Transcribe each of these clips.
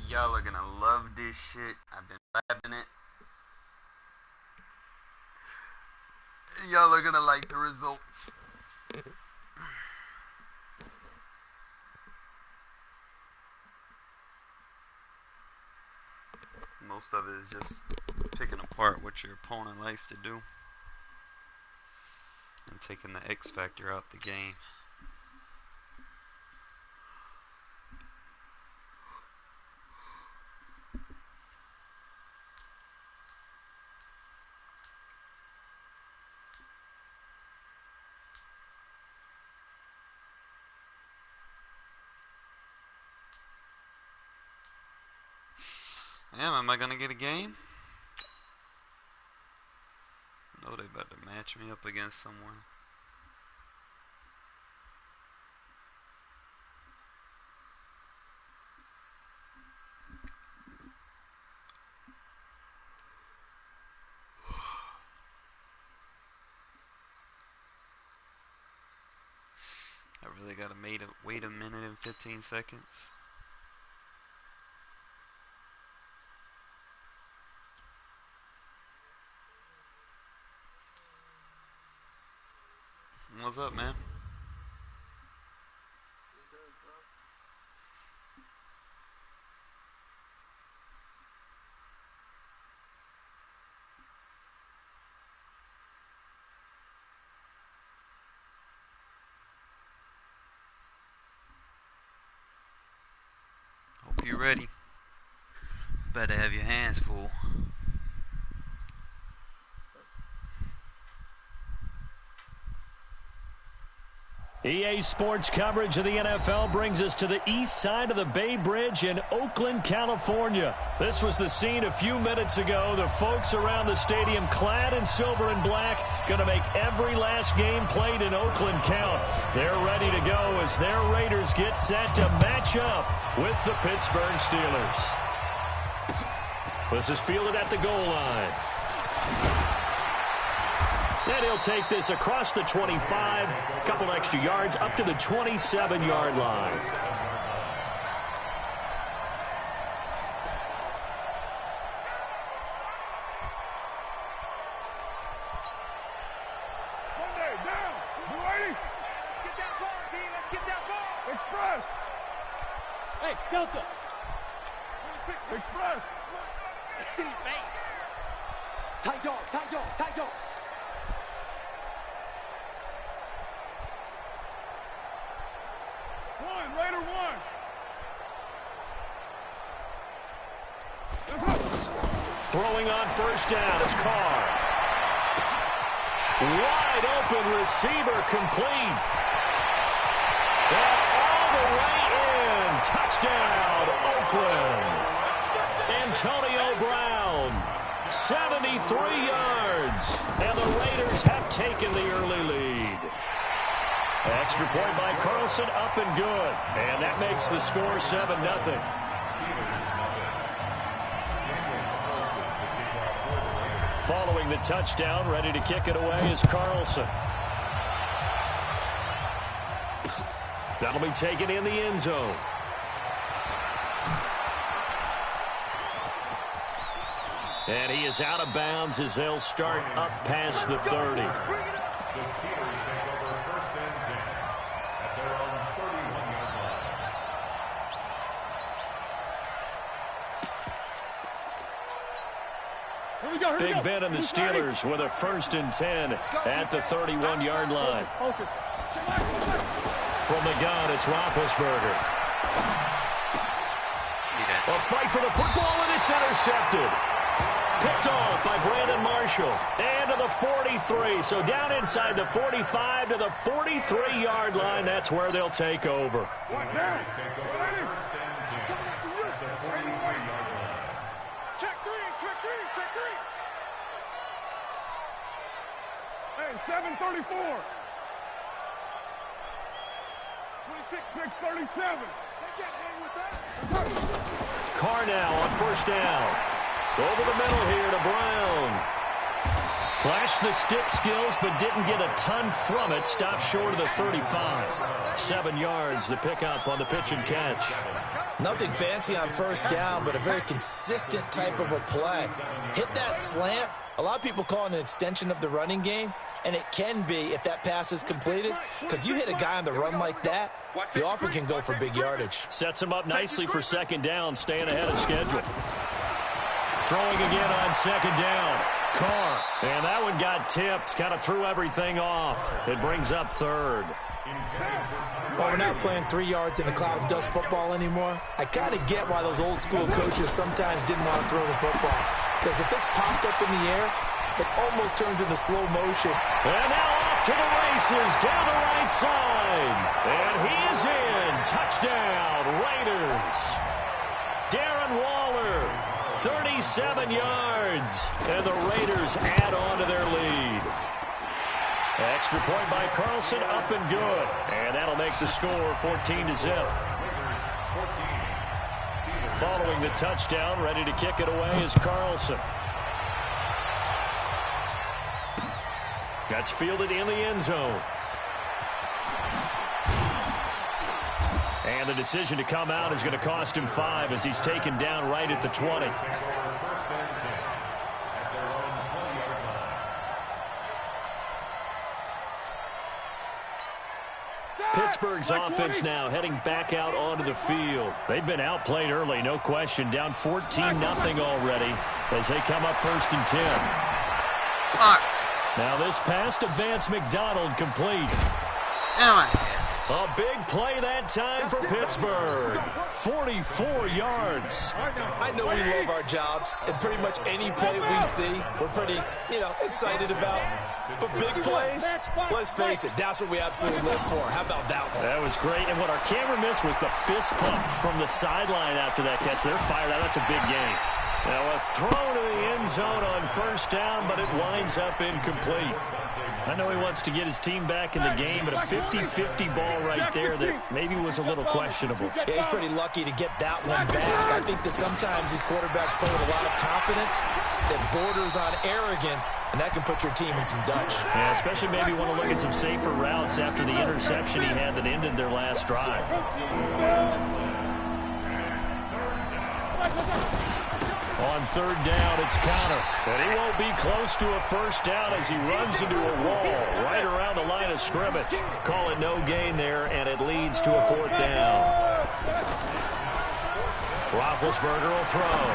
Y'all are gonna love this shit. I've been labbing it. Y'all are gonna like the results. Most of it is just picking apart what your opponent likes to do and taking the X factor out the game. Am I gonna get a game? No, they about to match me up against someone. I really gotta wait a minute and 15 seconds. What's up, man? Hope you're ready. Better have your hands full. EA Sports coverage of the NFL brings us to the east side of the Bay Bridge in Oakland, California. This was the scene a few minutes ago. The folks around the stadium clad in silver and black going to make every last game played in Oakland count. They're ready to go as their Raiders get set to match up with the Pittsburgh Steelers. This is fielded at the goal line. And he'll take this across the 25, a couple extra yards up to the 27-yard line. Monday, down. You ready? Get that ball, D. Let's get that ball. Express. Hey, Delta. 26. Express. Base. Tight dog, tight dog, tight dog. Raider one. Throwing on first down is Carr. Wide open receiver complete. And all the way in. Touchdown, Oakland. Antonio Brown, 73 yards. And the Raiders have taken the early lead. Extra point by Carlson, up and good. And that makes the score 7-0. Following the touchdown, ready to kick it away is Carlson. That'll be taken in the end zone. And he is out of bounds as they'll start up past the 30. Big Ben and the Steelers with a 1st and 10 at the 31-yard line. From the gun, it's Roethlisberger. A fight for the football, and it's intercepted. Picked off by Brandon Marshall. And to the 43. So down inside the 45 to the 43-yard line. That's where they'll take over. Check three. Hey, 734. 26, 637. Carr now on first down. Over the middle here to Brown. Flashed the stick skills, but didn't get a ton from it. Stopped short of the 35. 7 yards, the pickup on the pitch and catch. Nothing fancy on first down, but a very consistent type of a play. Hit that slant. A lot of people call it an extension of the running game, and it can be if that pass is completed, because you hit a guy on the run like that, he often can go for big yardage. Sets him up nicely for second down, staying ahead of schedule. Throwing again on second down. Carr. And that one got tipped. Kind of threw everything off. It brings up third. Well, we're not playing 3 yards in a cloud of dust football anymore. I kind of get why those old school coaches sometimes didn't want to throw the football. Because if it's popped up in the air, it almost turns into slow motion. And now off to the races down the right side. And he is in. Touchdown, Raiders. Darren Waller, 37 yards. And the Raiders add on to their lead. Extra point by Carlson, up and good. And that'll make the score 14-0. Following the touchdown, ready to kick it away is Carlson. That's fielded in the end zone. And the decision to come out is going to cost him 5 as he's taken down right at the 20. Pittsburgh's offense now heading back out onto the field. They've been outplayed early, no question. Down 14-0 already as they come up 1st and 10. Now this pass to Vance McDonald complete. A big play that time for Pittsburgh. 44 yards. I know we love our jobs, and pretty much any play we see, we're pretty, excited about. But big plays, let's face it, that's what we absolutely live for. How about that one? That was great, and what our camera missed was the fist pump from the sideline after that catch. They're fired out. That's a big game. Now a throw to the end zone on 1st down, but it winds up incomplete. I know he wants to get his team back in the game, but a 50-50 ball right there that maybe was a little questionable. Yeah, he's pretty lucky to get that one back. I think that sometimes these quarterbacks play with a lot of confidence that borders on arrogance, and that can put your team in some Dutch. Yeah, especially maybe want to look at some safer routes after the interception he had that ended their last drive. On 3rd down, it's Connor. And he won't be close to a 1st down as he runs into a wall right around the line of scrimmage. Call it no gain there, and it leads to a 4th down. Roethlisberger will throw.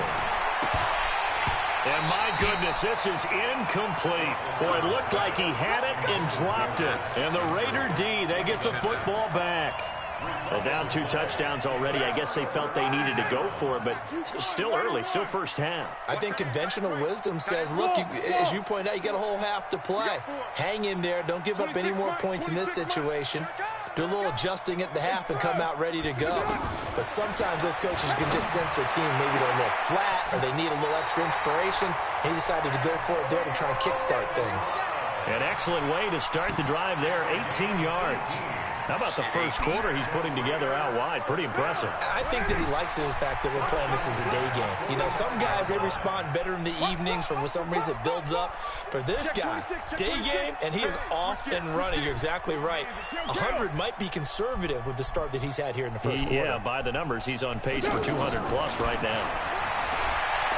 And my goodness, this is incomplete. Boy, it looked like he had it and dropped it. And the Raider D, they get the football back. Well, down 2 touchdowns already. I guess they felt they needed to go for it, but still early, still first half. I think conventional wisdom says, look, as you pointed out, you got a whole half to play. Hang in there. Don't give up any more points in this situation. Do a little adjusting at the half and come out ready to go. But sometimes those coaches can just sense their team. Maybe they're a little flat or they need a little extra inspiration. And he decided to go for it there to try and kickstart things. An excellent way to start the drive there, 18 yards. How about the first quarter he's putting together out wide? Pretty impressive. I think that he likes the fact that we're playing this as a day game. Some guys, they respond better in the evenings. For some reason, it builds up. For this guy, day game, and he is off and running. You're exactly right. 100 might be conservative with the start that he's had here in the first quarter. Yeah, by the numbers, he's on pace for 200-plus right now.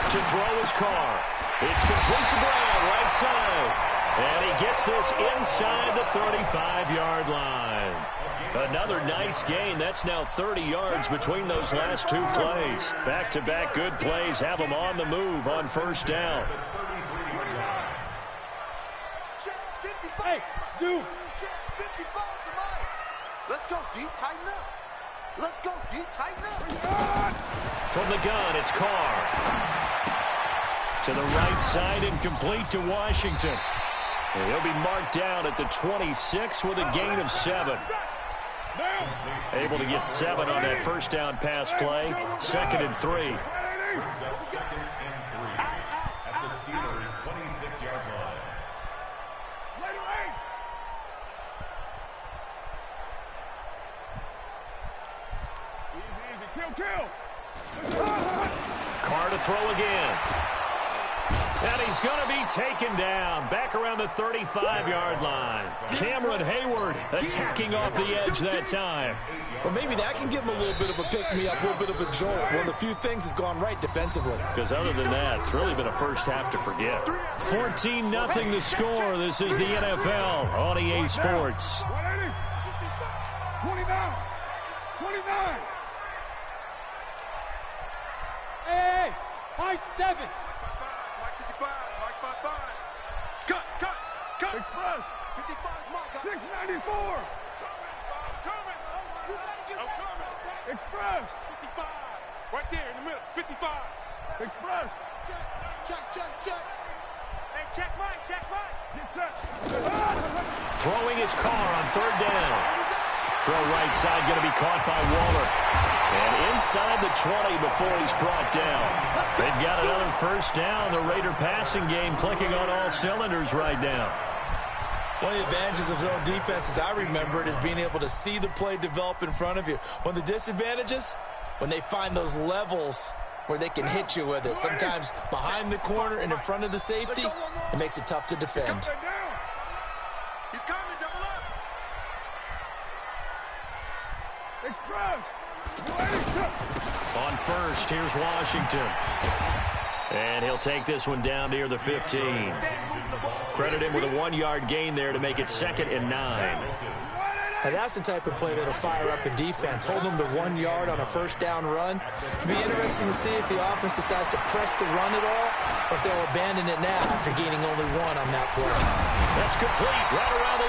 To throw his car. It's complete to Brown, right side. And he gets this inside the 35-yard line. Another nice gain. That's now 30 yards between those last 2 plays. Back-to-back good plays have them on the move on 1st down. Hey, Zoom. 55 to mine. Let's go, D. Tighten up. Let's go, D. Tighten up. From the gun, it's Carr. To the right side and complete to Washington. And he'll be marked down at the 26 with a gain of 7. Able to get 7 on that 1st down pass play. 2nd and 3. At the Steelers' 26-yard line. Easy, kill. Carr to throw again. And he's going to be taken down back around the 35-yard line. Cameron Hayward attacking off the edge that time. Well, maybe that can give him a little bit of a pick-me-up, a little bit of a jolt. One of the few things has gone right defensively. Because other than that, it's really been a first half to forget. 14-0 the score. This is the NFL on EA Sports. 29. 29. Hey, high 7. Mike 55. Mike 55. Cut. Express. 694. Express. 55. Right there in the middle. 55. Express. Check. Hey, check Mike. Get set. Throwing his car on third down. Throw right side going to be caught by Waller. And inside the 20 before he's brought down. They've got another first down. The Raider passing game clicking on all cylinders right now. One of the advantages of zone defense, as I remember it, is being able to see the play develop in front of you. One of the disadvantages, when they find those levels where they can hit you with it. Sometimes behind the corner and in front of the safety, it makes it tough to defend. He's coming, double up. Express. On first, here's Washington. And he'll take this one down near the 15. Credit him with a 1-yard gain there to make it 2nd and 9. Now that's the type of play that'll fire up the defense. Hold them to 1 yard on a first down run. It'll be interesting to see if the offense decides to press the run at all, or if they'll abandon it now after gaining only 1 on that play. That's complete right around the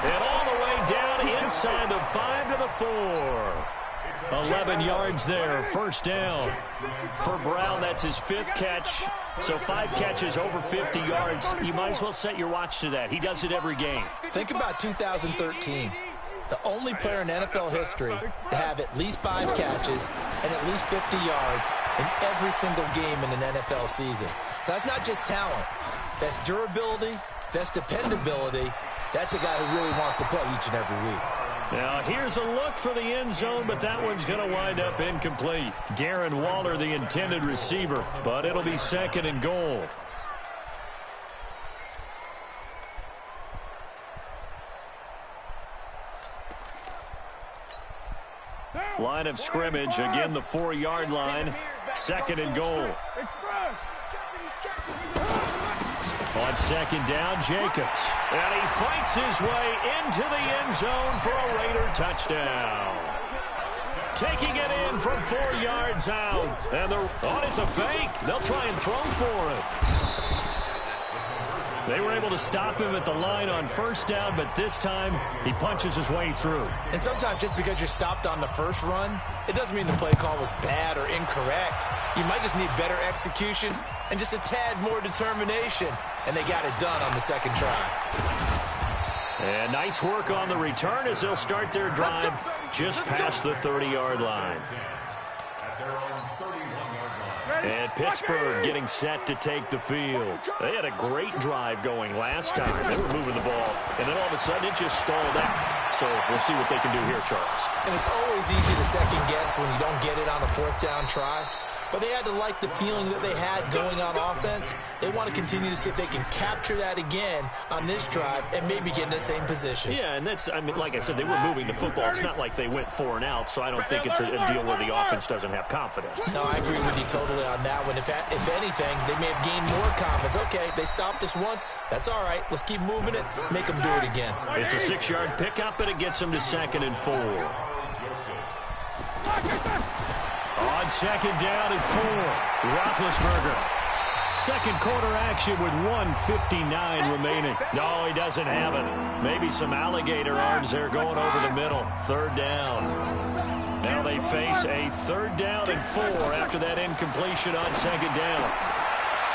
8. And all the way down inside the 5 to the 4. 11 yards there, first down. For Brown, that's his 5th catch. So 5 catches over 50 yards. You might as well set your watch to that. He does it every game. Think about 2013. The only player in NFL history to have at least 5 catches and at least 50 yards in every single game in an NFL season. So that's not just talent. That's durability. That's dependability. That's a guy who really wants to play each and every week. Now, here's a look for the end zone, but that one's going to wind up incomplete. Darren Waller, the intended receiver, but it'll be 2nd and goal. Line of scrimmage, again the 4-yard line, 2nd and goal. On 2nd down, Jacobs. And he fights his way into the end zone for a Raider touchdown. Taking it in from 4 yards out. And it's a fake. They'll try and throw for it. They were able to stop him at the line on first down, but this time he punches his way through. And sometimes just because you're stopped on the first run, it doesn't mean the play call was bad or incorrect. You might just need better execution and just a tad more determination. And they got it done on the 2nd try. And nice work on the return as they'll start their drive just past the 30-yard line. And Pittsburgh getting set to take the field. They had a great drive going last time. They were moving the ball, and then all of a sudden it just stalled out. So we'll see what they can do here, Charles. And it's always easy to second guess when you don't get it on a 4th down try. But they had to like the feeling that they had going on offense. They want to continue to see if they can capture that again on this drive and maybe get in the same position. Yeah, and that's, I mean, like I said, they were moving the football. It's not like they went 4 and out, so I don't think it's a deal where the offense doesn't have confidence. No, I agree with you totally on that one. If anything, they may have gained more confidence. Okay, they stopped us once. That's all right. Let's keep moving it. Make them do it again. It's a 6-yard pickup, and it gets them to 2nd and 4. On 2nd down and 4, Roethlisberger. 2nd quarter action with 1:59 remaining. No, he doesn't have it. Maybe some alligator arms there going over the middle. 3rd down. Now they face a 3rd down and 4 after that incompletion on 2nd down.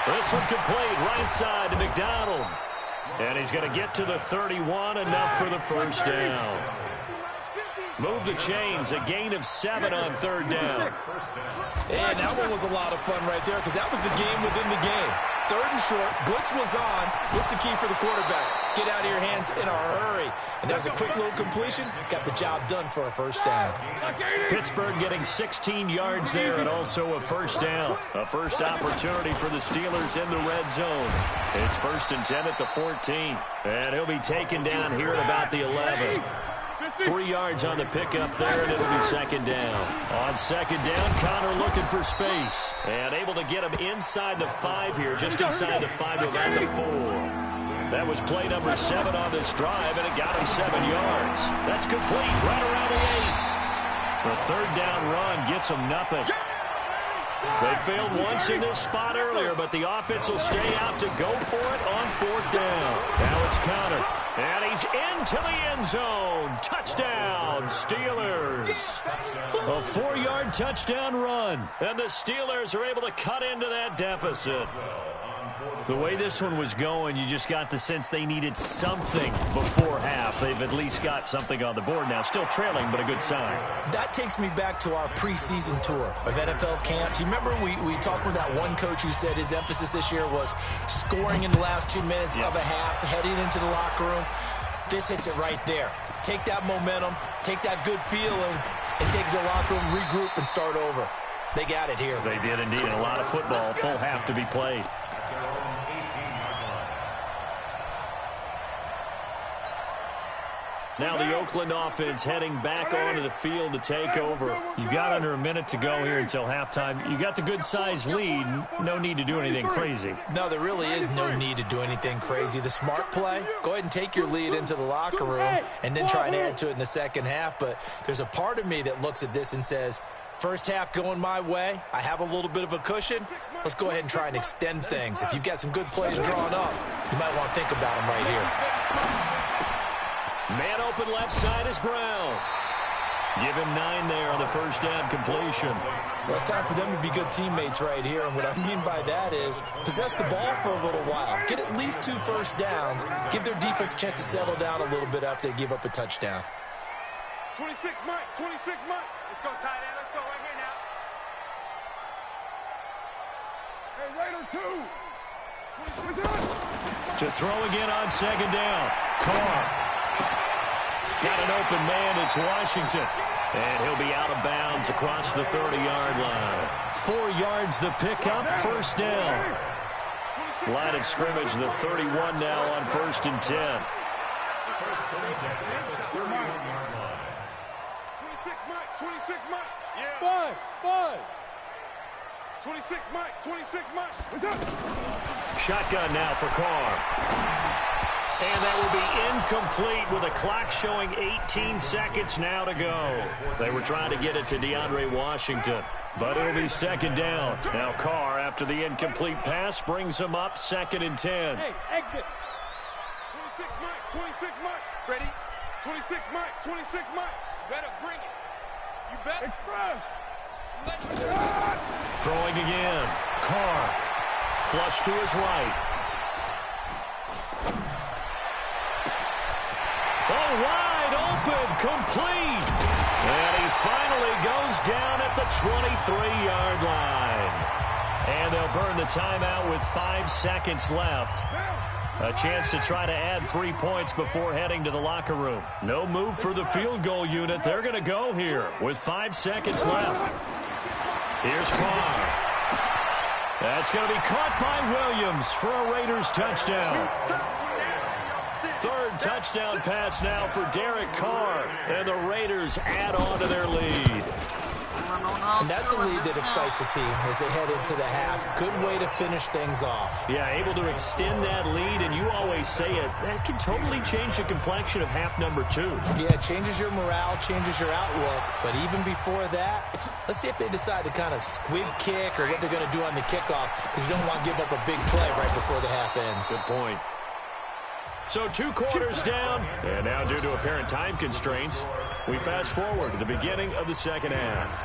This one complete, right side to McDonald. And he's going to get to the 31, enough for the first down. Move the chains, a gain of 7 on 3rd down. And that one was a lot of fun right there because that was the game within the game. 3rd and short, blitz was on. What's the key for the quarterback? get out of your hands in a hurry. And that was a quick little completion. Got the job done for a first down. Pittsburgh getting 16 yards there and also a first down. A first opportunity for the Steelers in the red zone. It's 1st and 10 at the 14. And he'll be taken down here at about the 11. 3 yards on the pickup there, and it'll be 2nd down. On 2nd down, Connor looking for space. And able to get him inside the 5 here, just inside the 5 to about the 4. That was play number 7 on this drive, and it got him 7 yards. That's complete right around the 8. The 3rd down run gets them nothing. They failed once in this spot earlier, but the offense will stay out to go for it on 4th down. Now it's Connor, and he's into the end zone. Touchdown, Steelers. A 4-yard touchdown run, and the Steelers are able to cut into that deficit. The way this one was going, you just got the sense they needed something before half. They've at least got something on the board now. Still trailing, but a good sign. That takes me back to our preseason tour of NFL camps. You remember we talked with that one coach who said his emphasis this year was scoring in the last 2 minutes of a half, heading into the locker room. This hits it right there. Take that momentum, take that good feeling, and take it to the locker room, regroup, and start over. They got it here. They did indeed. A lot of football, full half to be played. Now the Oakland offense heading back onto the field to take over. You've got under a minute to go here until halftime. You got the good-sized lead. No need to do anything crazy. No, there really is no need to do anything crazy. The smart play, go ahead and take your lead into the locker room and then try and add to it in the second half. But there's a part of me that looks at this and says, first half going my way. I have a little bit of a cushion. Let's go ahead and try and extend things. If you've got some good plays drawn up, you might want to think about them right here. Man open left side is Brown. Give him 9 there on the first down completion. Well, it's time for them to be good teammates right here. And what I mean by that is possess the ball for a little while. Get at least 2 first downs. Give their defense a chance to settle down a little bit after they give up a touchdown. 26 Mike, 26 Mike. Let's go tight end. Let's go right here now. Hey, Raider 2. To throw again on 2nd down. Carr. Got an open man. It's Washington. And he'll be out of bounds across the 30-yard line. 4 yards the pickup. First down. Line of scrimmage, the 31 now on 1st and 10. 26 Mike, 26 Mike. Yeah. 5. 26 Mike, 26 Mike. Shotgun now for Carr. And that will be incomplete with a clock showing 18 seconds now to go. They were trying to get it to DeAndre Washington, but it'll be 2nd down. Now Carr, after the incomplete pass, brings him up 2nd and 10. Hey, exit. 26 Mike, 26 Mike. Ready? 26 Mike, 26 Mike. You better bring it. You better. Express. Throwing again. Carr. Flush to his right. Oh, wide open, complete. And he finally goes down at the 23-yard line. And they'll burn the timeout with 5 seconds left. A chance to try to add 3 points before heading to the locker room. No move for the field goal unit. They're going to go here with 5 seconds left. Here's Carr. That's going to be caught by Williams for a Raiders touchdown. 3rd touchdown pass now for Derek Carr. And the Raiders add on to their lead. And that's a lead that excites a team as they head into the half. Good way to finish things off. Yeah, able to extend that lead, and you always say it, that can totally change the complexion of half number 2. Yeah, it changes your morale, changes your outlook. But even before that, let's see if they decide to kind of squib kick or what they're going to do on the kickoff, because you don't want to give up a big play right before the half ends. Good point. So 2 quarters down, and now due to apparent time constraints, we fast forward to the beginning of the second half.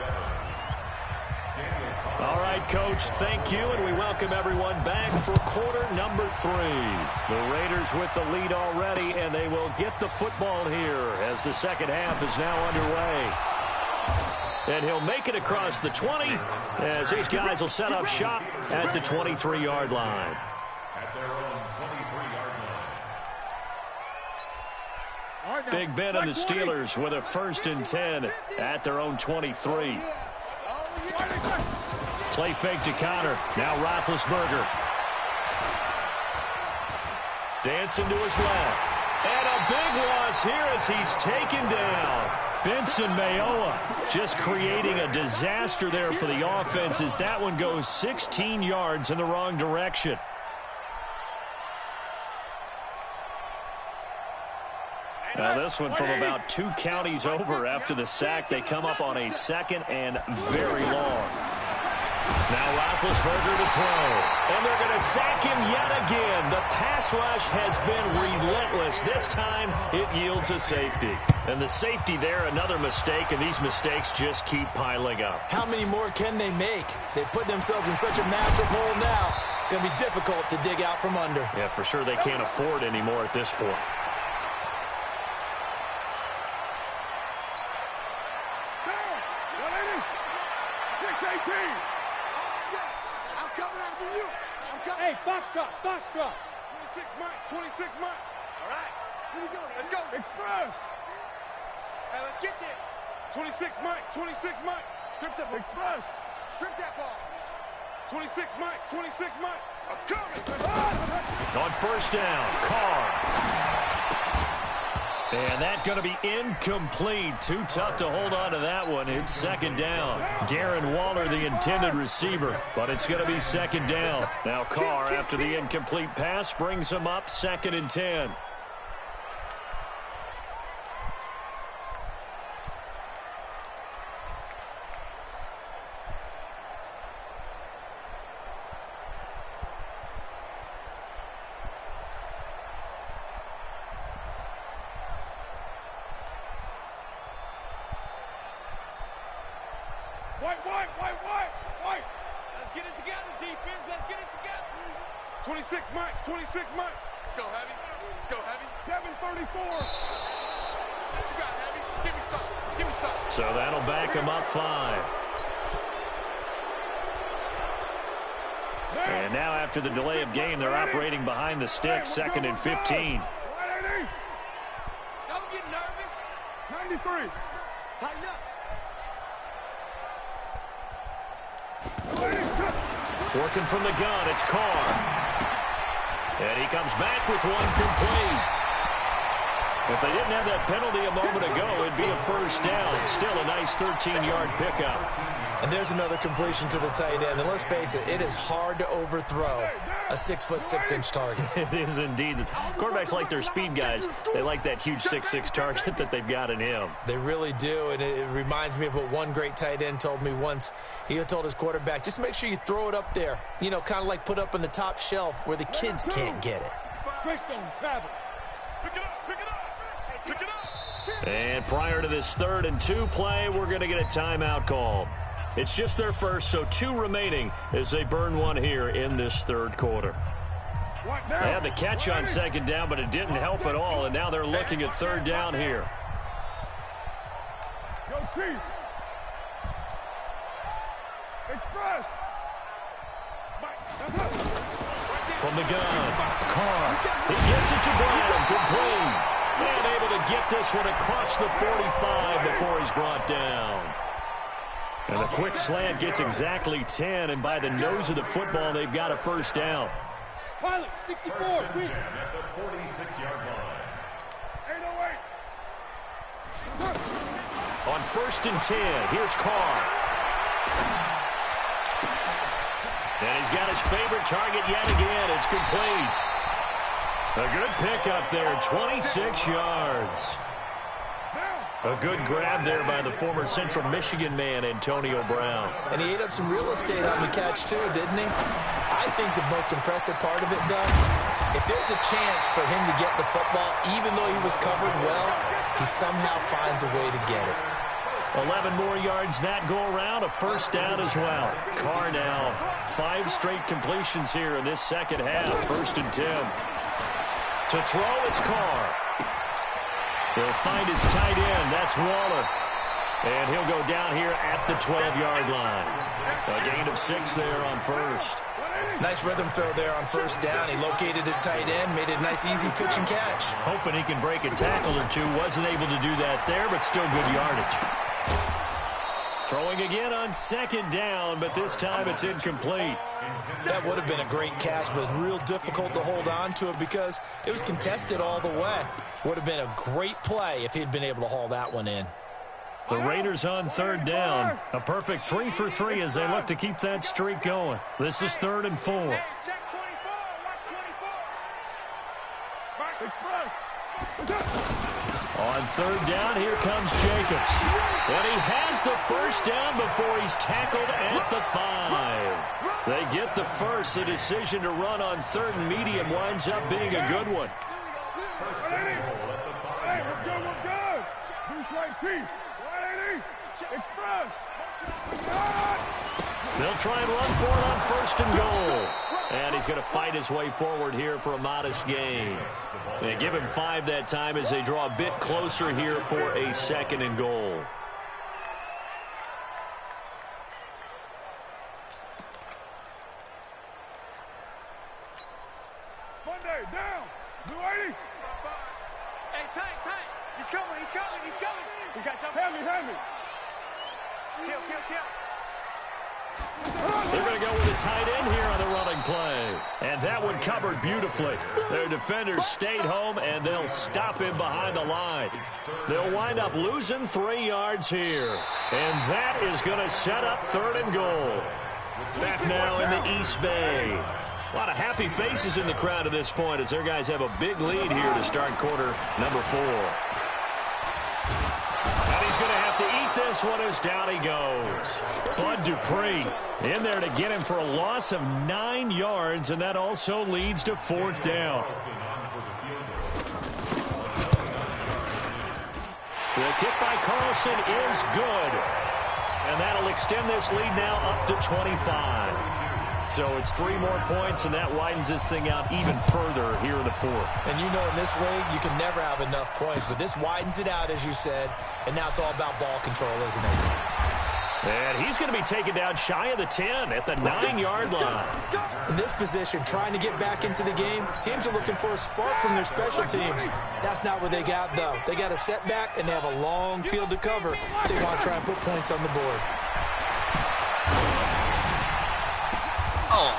All right, Coach, thank you, and we welcome everyone back for quarter number 3. The Raiders with the lead already, and they will get the football here as the second half is now underway. And he'll make it across the 20 as these guys will set up shop at the 23-yard line. Big Ben and the Steelers with a 1st and 10 at their own 23. Play fake to Connor. Now Roethlisberger. Dancing to his left. And a big loss here as he's taken down. Benson Mayowa just creating a disaster there for the offense as that one goes 16 yards in the wrong direction. Now this one from about 2 counties over after the sack. They come up on a 2nd and very long. Now Roethlisberger to throw. And they're going to sack him yet again. The pass rush has been relentless. This time it yields a safety. And the safety there, another mistake, and these mistakes just keep piling up. How many more can they make? They put themselves in such a massive hole now. Going to be difficult to dig out from under. Yeah, for sure they can't afford anymore at this point. Hey, box drop. 26 Mike. All right, here we go. Let's go. Express. Hey, let's get there. 26 Mike. Strip that ball. Express. Strip that ball. 26 Mike. I'm coming. On 1st down, Carr. And that's going to be incomplete. Too tough to hold on to that one. It's 2nd down. Darren Waller, the intended receiver, but it's going to be 2nd down. Now Carr, after the incomplete pass, brings him up 2nd and 10. White. Let's get it together, defense. Let's get it together. 26 Mike. Let's go, Heavy. 7:34. What you got, Heavy? Give me some. So that'll back him up 5. And now after the delay of game, they're operating behind the sticks, 2nd and 15. Don't get nervous. 93. Tighten up. Working from the gun, it's Carr. And he comes back with one complete. If they didn't have that penalty a moment ago, it'd be a 1st down. Still a nice 13-yard pickup. And there's another completion to the tight end. And let's face it, it is hard to overthrow a 6'6" target. It is indeed. Quarterbacks like their speed guys. They like that huge 6'6" target that they've got in him. They really do, and it reminds me of what one great tight end told me once. He told his quarterback, just make sure you throw it up there. You know, kind of like put up on the top shelf where the kids can't get it. Travel. And prior to this 3rd and 2 play, we're going to get a timeout call. It's just their first, so 2 remaining as they burn one here in this 3rd quarter. They had the catch on 2nd down, but it didn't help at all, and now they're looking at 3rd down here. Go Chief. Express. From the gun, Carr. He gets it to Brown, complete. And able to get this one across the 45 before he's brought down. And a quick slant gets exactly 10, and by the nose of the football, they've got a 1st down. Pilot, 64, quick. At the 46-yard line. 808. On 1st and 10, here's Carr. And he's got his favorite target yet again. It's complete. A good pickup there, 26 yards. A good grab there by the former Central Michigan man, Antonio Brown. And he ate up some real estate on the catch, too, didn't he? I think the most impressive part of it, though, if there's a chance for him to get the football, even though he was covered well, he somehow finds a way to get it. 11 more yards that go around, a 1st down as well. Carr now, 5 straight completions here in this 2nd half, 1st and 10. To throw, it's Carr. He'll find his tight end. That's Waller. And he'll go down here at the 12-yard line. A gain of 6 there on 1st. Nice rhythm throw there on first down. He located his tight end, made it a nice easy pitch and catch. Hoping he can break a tackle or two. Wasn't able to do that there, but still good yardage. Throwing again on second down, but this time it's incomplete. That would have been a great catch, but it's real difficult to hold on to it because it was contested all the way. Would have been a great play if he'd been able to haul that one in. The Raiders on third down. A perfect 3 for 3 as they look to keep that streak going. This is 3rd and 4. Hey, check 24. Watch 24. On third down, here comes Jacobs. And he has the first down before he's tackled at the 5. They get the first. The decision to run on 3rd and medium winds up being a good one. Hey, we're good. Who's right, Chief? 180. Express. They'll try and run for it on 1st and goal. And he's going to fight his way forward here for a modest gain. They give him 5 that time as they draw a bit closer here for a 2nd and goal. Monday, down. 280. Hey, tight. He's coming. We got jump. Hand me. Kill. They're going to go with a tight end here on the running play. And that one covered beautifully. Their defenders stayed home, and they'll stop him behind the line. They'll wind up losing 3 yards here. And that is going to set up 3rd and goal. Back now in the East Bay. A lot of happy faces in the crowd at this point as their guys have a big lead here to start quarter number 4. And he's going to have to eat this one as down he goes. Bud Dupree in there to get him for a loss of 9 yards, and that also leads to 4th down. The kick by Carlson is good. And that'll extend this lead now up to 25. So it's 3 more points, and that widens this thing out even further here in the 4th. And you know in this league, you can never have enough points, but this widens it out, as you said, and now it's all about ball control, isn't it? And he's going to be taken down shy of the 10 at the 9-yard line. In this position, trying to get back into the game, teams are looking for a spark from their special teams. That's not what they got, though. They got a setback, and they have a long field to cover if they want to try and put points on the board.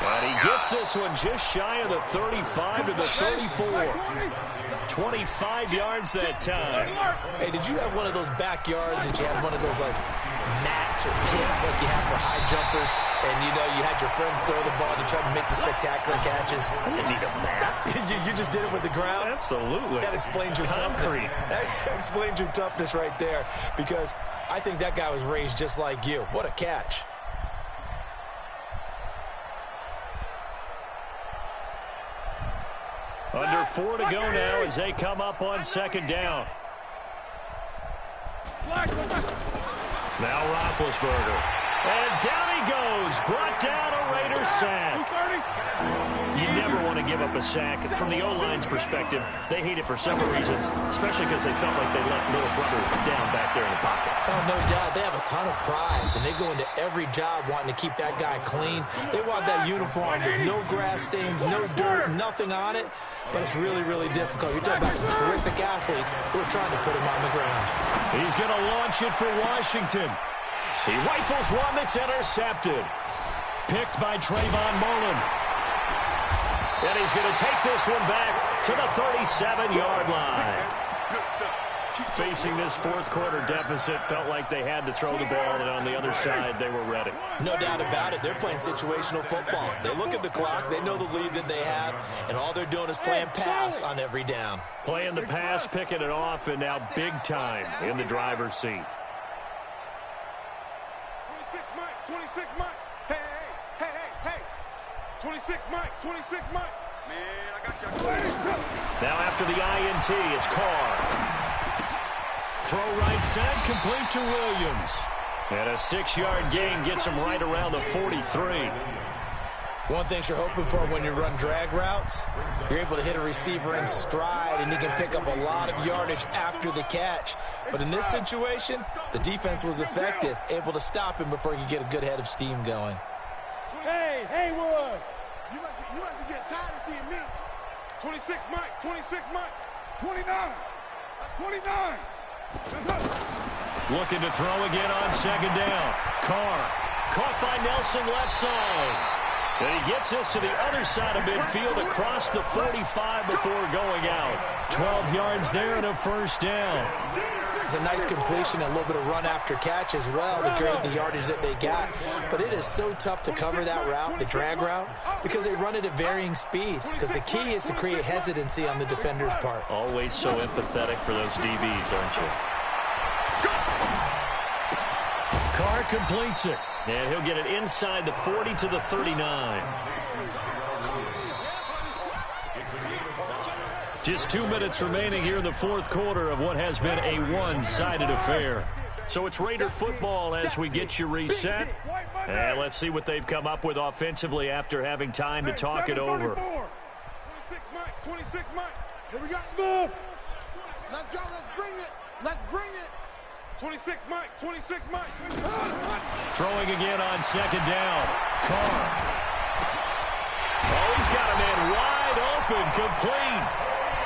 And he gets this one just shy of the 35 to the 34. 25 yards that time. Hey, did you have one of those backyards that you had one of those, like, mats or pits like you have for high jumpers? And, you know, you had your friends throw the ball and you tried to make the spectacular catches? I didn't need a mat. you just did it with the ground? Absolutely. That explains your toughness. That explains your toughness right there, because I think that guy was raised just like you. What a catch. Under 4 to go now as they come up on 2nd down. Now Roethlisberger. And down he goes. Brought down a Raiders sack. You never want to give up a sack. From the O-line's perspective, they hate it for several reasons, especially because they felt like they let little brother down back there in the pocket. Oh, no doubt. They have a ton of pride, and they go into every job wanting to keep that guy clean. They want that uniform with no grass stains, no dirt, nothing on it. But it's really, really difficult. You're talking about some terrific athletes who are trying to put him on the ground. He's going to launch it for Washington. He rifles one that's intercepted. Picked by Trayvon Mullen. And he's going to take this one back to the 37-yard line. Facing this 4th quarter deficit, felt like they had to throw the ball, and on the other side, they were ready. No doubt about it. They're playing situational football. They look at the clock, they know the lead that they have, and all they're doing is playing pass on every down. Playing the pass, picking it off, and now big time in the driver's seat. 26 Mike. Hey. 26 Mike. Man, I got you. Now after the INT, it's Carr. Throw right side, complete to Williams. And a 6-yard gain gets him right around the 43. One thing you're hoping for when you run drag routes, you're able to hit a receiver in stride, and he can pick up a lot of yardage after the catch. But in this situation, the defense was effective, able to stop him before he could get a good head of steam going. Hey, Haywood. You must be getting tired of seeing me. 26 Mike, 26 Mike. 29. 29. Looking to throw again on second down. Carr caught by Nelson left side. And he gets this to the other side of midfield across the 45 before going out. 12 yards there and a first down. It's a nice completion, a little bit of run after catch as well to create the yardage that they got. But it is so tough to cover that route, the drag route, because they run it at varying speeds. Because the key is to create hesitancy on the defender's part. Always so empathetic for those DBs, aren't you? Carr completes it. And he'll get it inside the 40 to the 39. Just 2 minutes remaining here in the fourth quarter of what has been a one-sided affair. So it's Raider football as we get you reset. And let's see what they've come up with offensively after having time to talk it over. 26 Mike, 26 Mike. Here we go. Smooth. Let's go, let's bring it. Let's bring it. 26 Mike, 26 Mike. Throwing again on second down. Carr. Oh, he's got a man wide open, complete.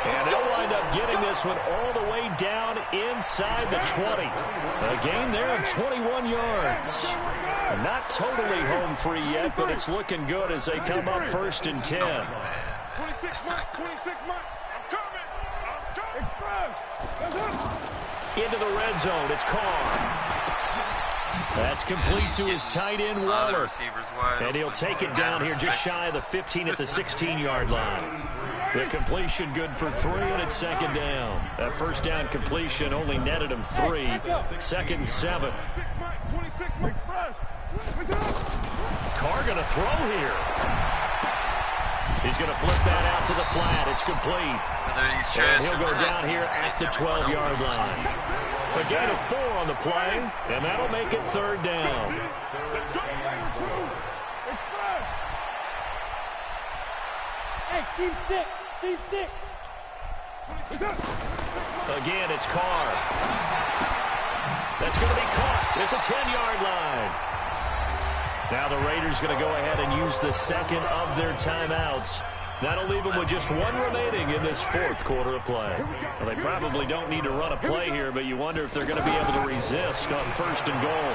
And they'll wind up getting this one all the way down inside the 20. A gain there of 21 yards. Not totally home free yet, but it's looking good as they come up first and 10. 26 Mike, 26 Mike. I'm coming. I'm coming. Into the red zone, it's Carr. That's complete to his tight end, Waller. And he'll take it down here just shy of the 15 at the 16-yard line. The completion good for 3, and it's second down. That first down completion only netted him 3. Second and 7. Carr going to throw here. He's going to flip that out to the flat. It's complete. And he'll go down here at the 12-yard line. A gain of 4 on the play, and that'll make it third down. Hey, team 6. Team 6. Again, it's Carr. That's going to be caught at the 10-yard line. Now the Raiders going to go ahead and use the second of their timeouts. That'll leave them with just 1 remaining in this fourth quarter of play. Well, they probably don't need to run a play here, but you wonder if they're going to be able to resist on first and goal.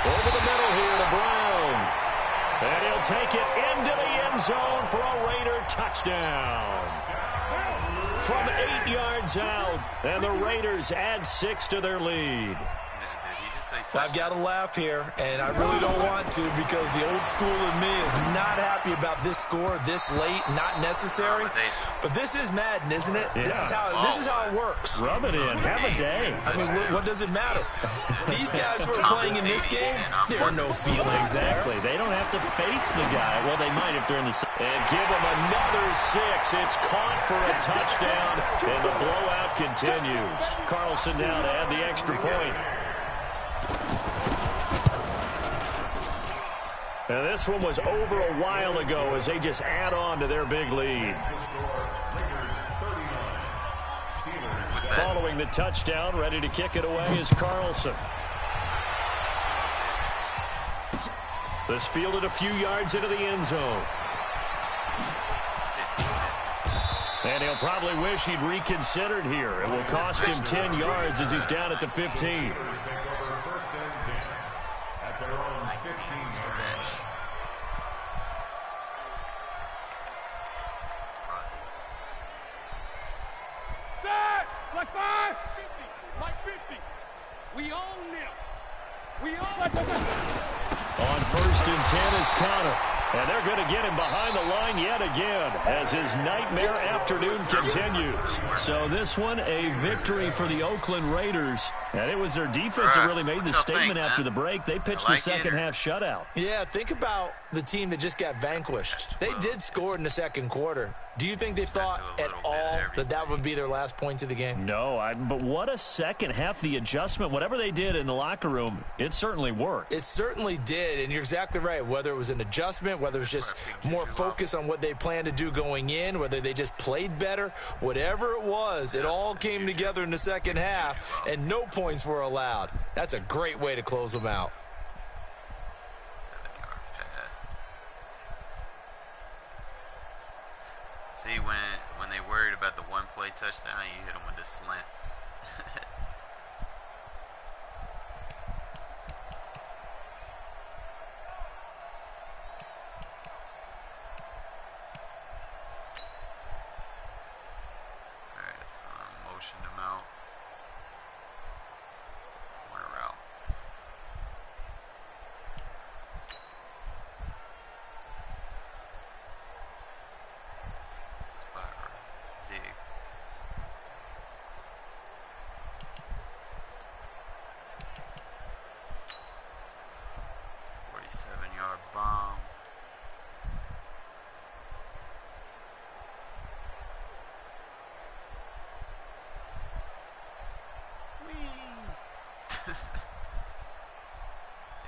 Over the middle here to Brown. And he'll take it into the end zone for a Raider touchdown. From 8 yards out, and the Raiders add 6 to their lead. I've got to laugh here, and I really don't want to because the old school in me is not happy about this score this late, not necessary. But this is Madden, isn't it? Yeah. This is how it works. Rub it in. Have a day. I mean, what does it matter? These guys who are playing in this game, there are no feelings there. Exactly. They don't have to face the guy. Well, they might if they're in the... And give them another 6. It's caught for a touchdown, and the blowout continues. Carlson now to add the extra point. Now this one was over a while ago as they just add on to their big lead. Following the touchdown, ready to kick it away is Carlson. This fielded a few yards into the end zone. And he'll probably wish he'd reconsidered here. It will cost him 10 yards as he's down at the 15. Like 5, 50, like 50. We own them. We own them. On first and 10 is Connor. And they're going to get him behind the line yet again as his nightmare afternoon continues. So this one, a victory for the Oakland Raiders. And it was their defense that really made the statement after the break. They pitched the second half shutout. Yeah, think about the team that just got vanquished. They did score in the second quarter. Do you think they thought at all that that would be their last points of the game? No, but what a second half. The adjustment, whatever they did in the locker room, it certainly worked. It certainly did, and you're exactly right. Whether it was an adjustment, whether it was just more focus on what they planned to do going in, whether they just played better, whatever it was, it all came together in the second half, and no points were allowed. That's a great way to close them out. 7-yard pass. usually when they worried about the one play touchdown, you hit them with the slant. Alright, so I motioned him out. Corner route. Spot right. Zig. 47-yard bomb. Whee!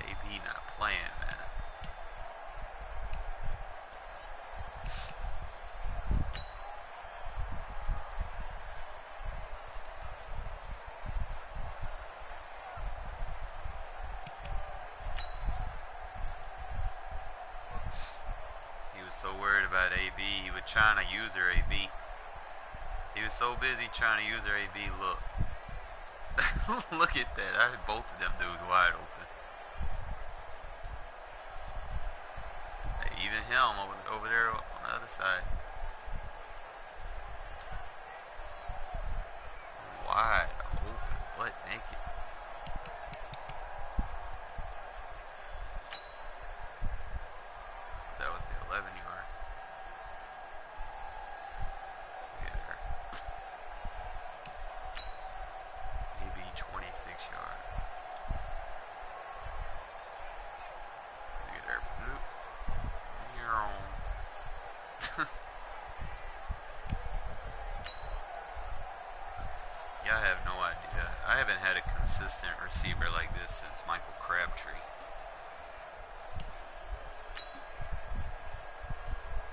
AB not playing, man. He was so worried about AB, he was trying to use her AB. He was so busy trying to use her AB. Look. Look at that. I had both of them dudes wide open. Hey, even him over there on the other side. Wide open, butt naked. That was the 11-yard. Look at her. Maybe 26-yard. Look at her. Bloop. Yeah, I have no idea. I haven't had a consistent receiver like this since Michael Crabtree.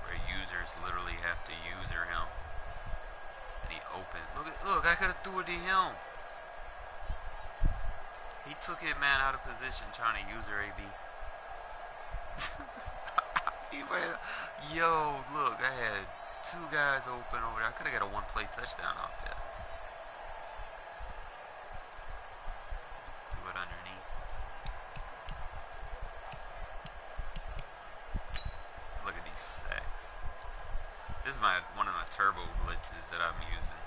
Where users literally have to user him. And he opened. Look, I could have threw it to him. He took it, man, out of position trying to user AB. He ran. Yo, look, I had two guys open over there. I could have got a one-play touchdown off that. Just threw it underneath. Look at these sacks. This is one of my turbo blitzes that I'm using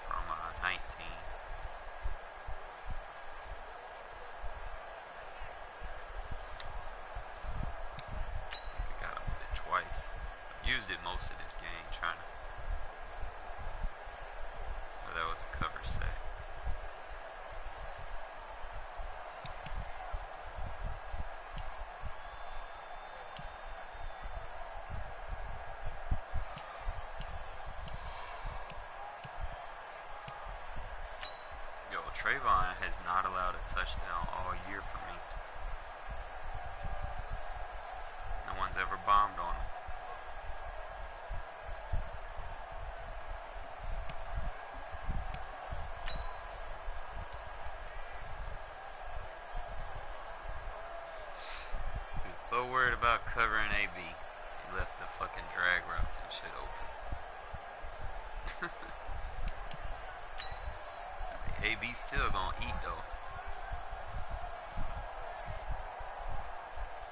from 19. Used it most of this game, trying to. Well, that was a cover sack. Yo, Trayvon has not allowed a touchdown all year for me. No one's ever bombed on him. So worried about covering AB, he left the fucking drag routes and shit open. I mean, AB's still gonna eat though.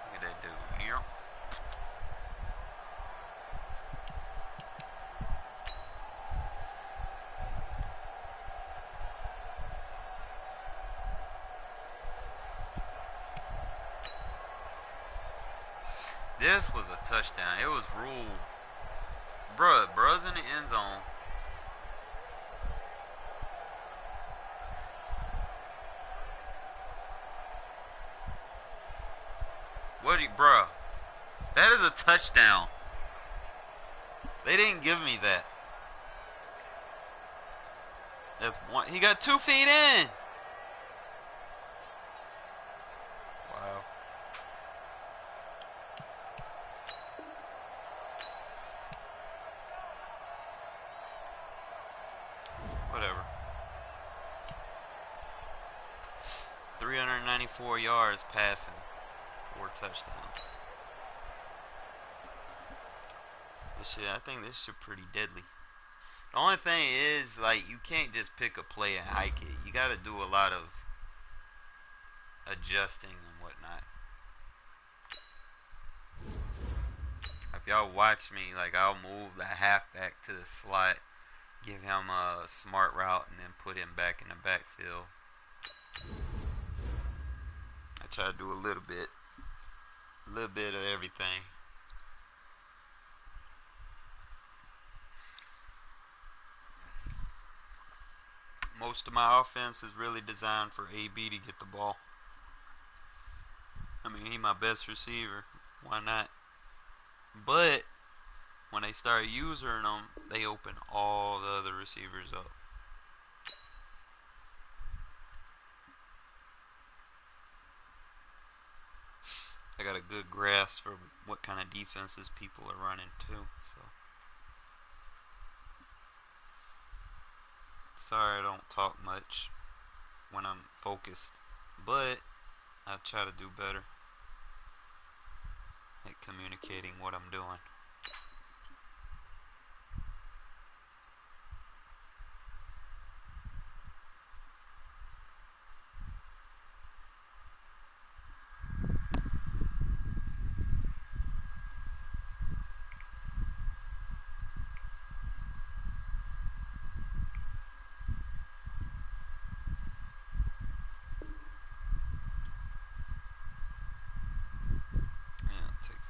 Look at that dude. Yep. This was a touchdown. It was ruled. Bruh's in the end zone. Bruh? That is a touchdown. They didn't give me that. That's one. He got 2 feet in. Wow. Whatever. 394 yards passing. 4 touchdowns. I think this shit pretty deadly. The only thing is, like, you can't just pick a play and hike it. You got to do a lot of adjusting and whatnot. If y'all watch me, like, I'll move the halfback to the slot, give him a smart route, and then put him back in the backfield. I try to do a little bit of everything. Most of my offense is really designed for AB to get the ball. I mean, he's my best receiver. Why not? But when they start using them, they open all the other receivers up. I got a good grasp for what kind of defenses people are running too. So sorry I don't talk much when I'm focused, but I try to do better at communicating what I'm doing.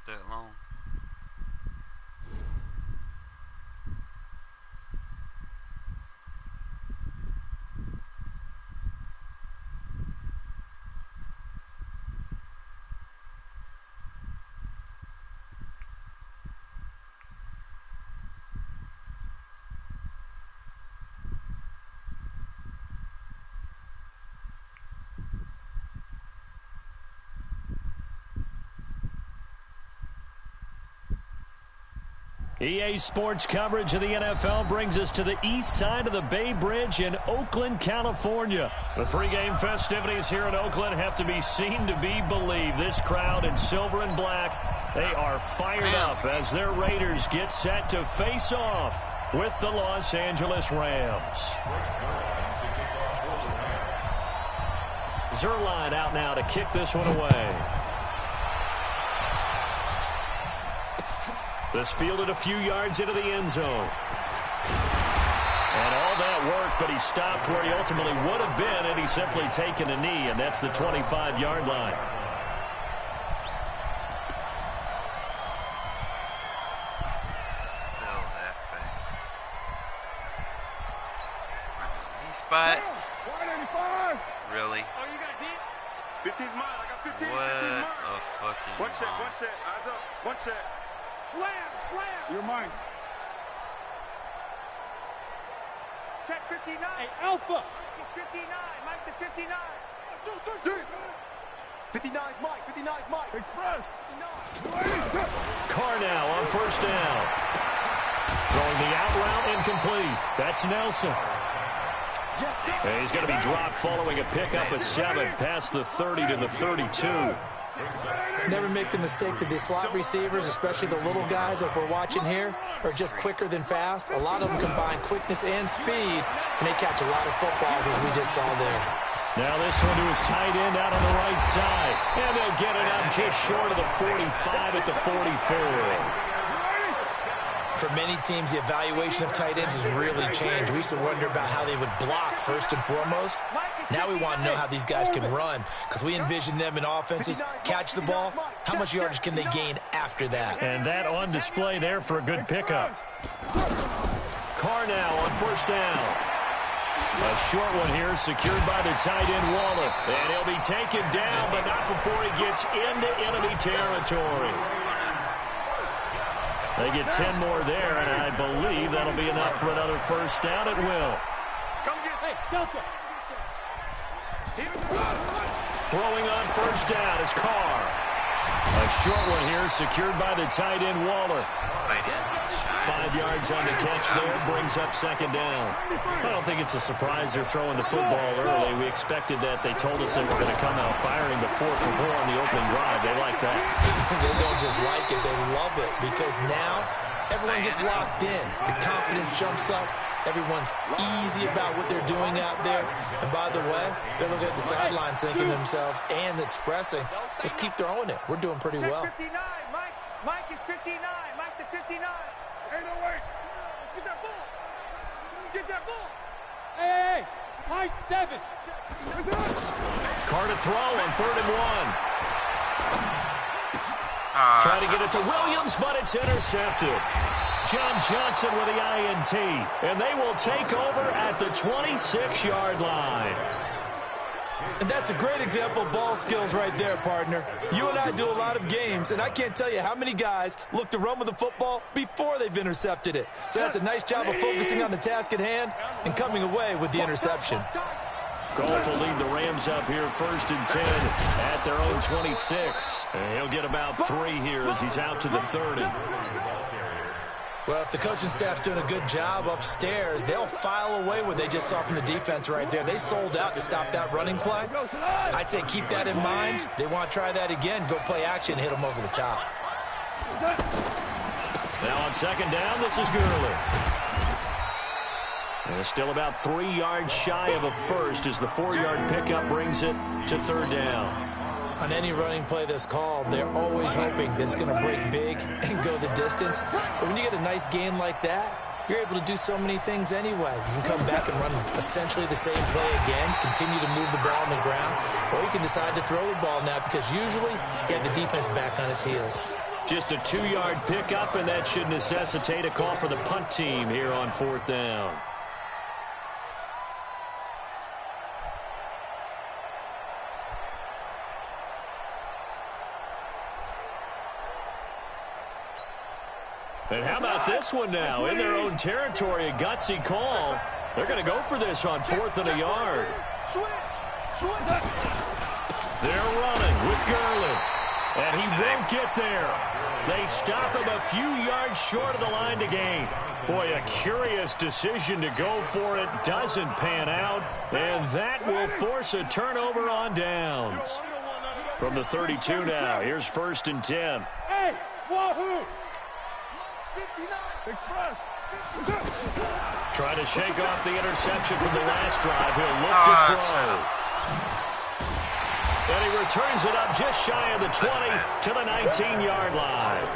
That long. EA Sports coverage of the NFL brings us to the east side of the Bay Bridge in Oakland, California. The pregame festivities here in Oakland have to be seen to be believed. This crowd in silver and black, they are fired up as their Raiders get set to face off with the Los Angeles Rams. Zerline out now to kick this one away. This fielded a few yards into the end zone. And all that work, but he stopped where he ultimately would have been had he simply taken a knee, and that's the 25-yard line. Spell that back. Z-spot. Really? Oh, you got deep? 15's mine. I got 15. What 15's mine. a fucking One set, bomb. one set. Eyes up. One set. Slam, slam. You're mine. Check 59. Hey, Alpha. He's 59. Mike the 59. Deep. 59's Mike. 59's Mike. Express. 59. Carnell on first down. Throwing the out route incomplete. That's Nelson. And he's going to be dropped following a pickup of 7 past the 30 to the 32. Never make the mistake that the slot receivers, especially the little guys like we're watching here, are just quicker than fast. A lot of them combine quickness and speed, and they catch a lot of footballs, as we just saw there. Now this one to his tight end out on the right side. And they'll get it up just short of the 45 at the 44. For many teams, the evaluation of tight ends has really changed. We used to wonder about how they would block first and foremost. Now we want to know how these guys can run, because we envision them in offenses catch the ball. How much yardage can they gain after that? And that on display there for a good pickup. Carnell on first down. A short one here secured by the tight end Waller. And he'll be taken down, but not before he gets into enemy territory. They get 10 more there, and I believe that'll be enough for another first down. It will. Come get it. Delta. Throwing on first down is Carr. A short one here secured by the tight end Waller. Tight end. 5 yards on the catch there, brings up second down. I don't think it's a surprise they're throwing the football early. We expected that. They told us they were going to come out firing the 4 for 4 on the opening drive. They like that. They don't just like it, they love it, because now Everyone gets locked in. The confidence jumps up. Everyone's easy about what they're doing out there. And by the way, they're looking at the sidelines thinking to themselves and expressing, just keep throwing it. We're doing pretty well. 59, Mike. Mike is 59. Mike the 59. Hey, no, wait. Get that ball. Get that ball. Hey, high 7. Carr to throw on 3rd and 1. Trying to get it to Williams, but it's intercepted. John Johnson with the INT, and they will take over at the 26-yard line. And that's a great example of ball skills right there, partner. You and I do a lot of games, and I can't tell you how many guys look to run with the football before they've intercepted it. So that's a nice job of focusing on the task at hand and coming away with the interception. Goff will lead the Rams up here 1st and 10 at their own 26. And he'll get about 3 here as he's out to the 30. Well, if the coaching staff's doing a good job upstairs, they'll file away what they just saw from the defense right there. They sold out to stop that running play. I'd say keep that in mind. They want to try that again. Go play action, hit them over the top. Now on 2nd down, this is Gurley. And it's still about 3 yards shy of a first as the 4-yard pickup brings it to 3rd down. On any running play that's called, they're always hoping that it's going to break big and go the distance. But when you get a nice game like that, you're able to do so many things anyway. You can come back and run essentially the same play again, continue to move the ball on the ground, or you can decide to throw the ball now because usually you have the defense back on its heels. Just a 2-yard pickup, and that should necessitate a call for the punt team here on 4th down. And how about this one now? In their own territory, a gutsy call. They're going to go for this on 4th and a yard. They're running with Gurley. And he won't get there. They stop him a few yards short of the line to gain. Boy, a curious decision to go for it. Doesn't pan out. And that will force a turnover on downs. From the 32 now, here's 1st and 10. Hey, wahoo! Express. Trying to shake off the interception from the last drive. He'll look to throw. And he returns it up just shy of the 20 to the 19-yard line.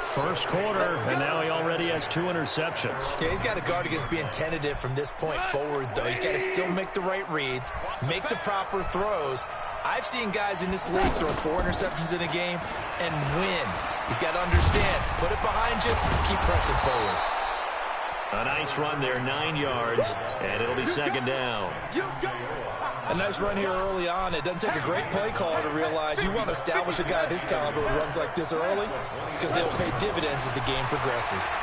First quarter, and now he already has 2 interceptions. Yeah, he's got to guard against being tentative from this point forward, though. He's got to still make the right reads, make the proper throws. I've seen guys in this league throw 4 interceptions in a game and win. He's got to understand, put it behind you, keep pressing forward. A nice run there, 9 yards, and it'll be 2nd down. A nice run here early on. It doesn't take a great play caller to realize you want to establish a guy of his caliber who runs like this early because they'll pay dividends as the game progresses.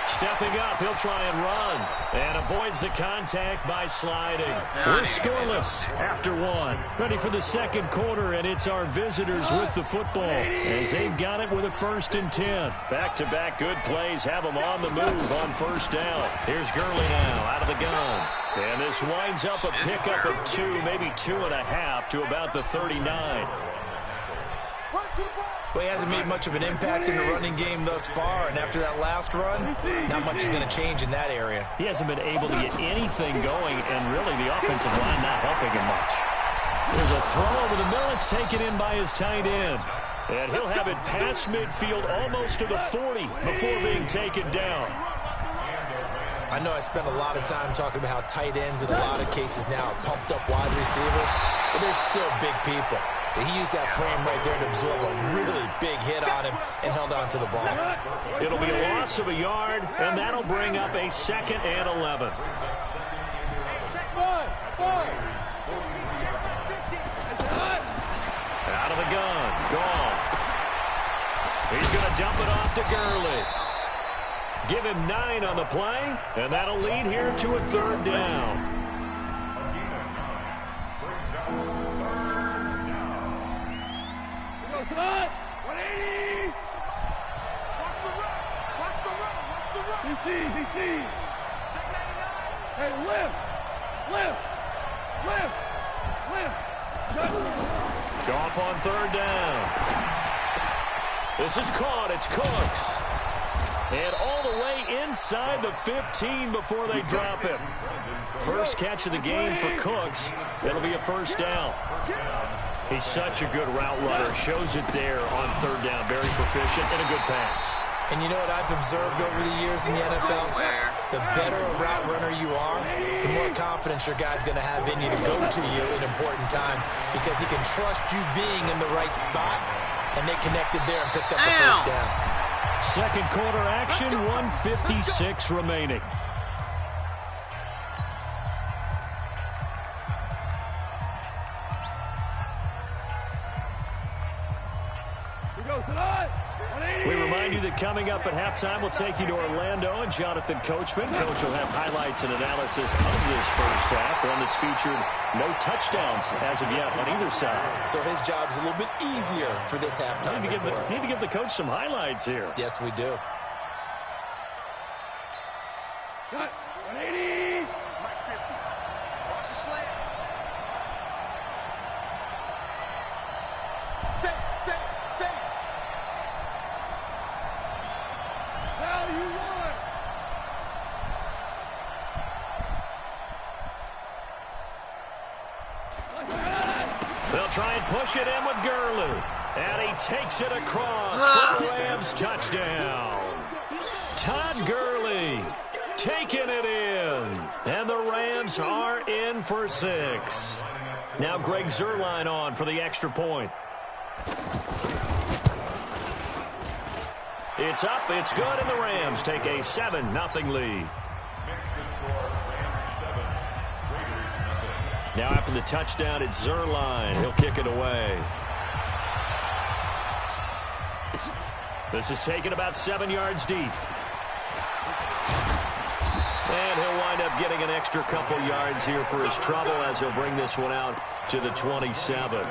Stepping up, he'll try and run, and avoids the contact by sliding. We're scoreless after 1. Ready for the 2nd quarter, and it's our visitors with the football as they've got it with a 1st and 10. Back-to-back good plays have them on the move on 1st down. Here's Gurley now out of the gun. And this winds up a pickup of 2, maybe 2.5 to about the 39. Well, he hasn't made much of an impact in the running game thus far, and after that last run, not much is going to change in that area. He hasn't been able to get anything going, and really the offensive line not helping him much. There's a throw over the middle. It's taken in by his tight end. And he'll have it past midfield almost to the 40 before being taken down. I know I spent a lot of time talking about how tight ends in a lot of cases now are pumped up wide receivers, but they're still big people. He used that frame right there to absorb a really big hit on him and held on to the ball. It'll be a loss of a yard, and that'll bring up a 2nd and 11. Out of the gun, Goff. He's going to dump it off to Gurley. Give him 9 on the play, and that'll lead here to a 3rd down. Cut! 180! Watch the run! Watch the run! Watch the run! He sees! Hey, lift! Goff on 3rd down. This is caught. It's Cooks. And all the way inside the 15 before they drop him. First catch of the game for Cooks. It'll be a first down. He's such a good route runner. Shows it there on third down. Very proficient and a good pass. And you know what I've observed over the years in the NFL? The better a route runner you are, the more confidence your guy's going to have in you to go to you in important times because he can trust you being in the right spot, and they connected there and picked up the first down. Second quarter action, 1:56 remaining. We remind you that coming up at halftime, we'll take you to Orlando and Jonathan Coachman. Coach will have highlights and analysis of this first half, one that's featured no touchdowns as of yet on either side. So his job's a little bit easier for this halftime. Need to give the coach some highlights here. Yes, we do. Cut. 180. Mike 50. Watch the slant. Say. Now you want. They'll try and push it in with Gurley. And he takes it across for the Rams touchdown. Todd Gurley taking it in. And the Rams are in for 6. Now Greg Zuerlein on for the extra point. It's up, it's good, and the Rams take a 7-0 lead. Now after the touchdown, it's Zuerlein. He'll kick it away. This is taken about 7 yards deep. And he'll wind up getting an extra couple yards here for his trouble as he'll bring this one out to the 27.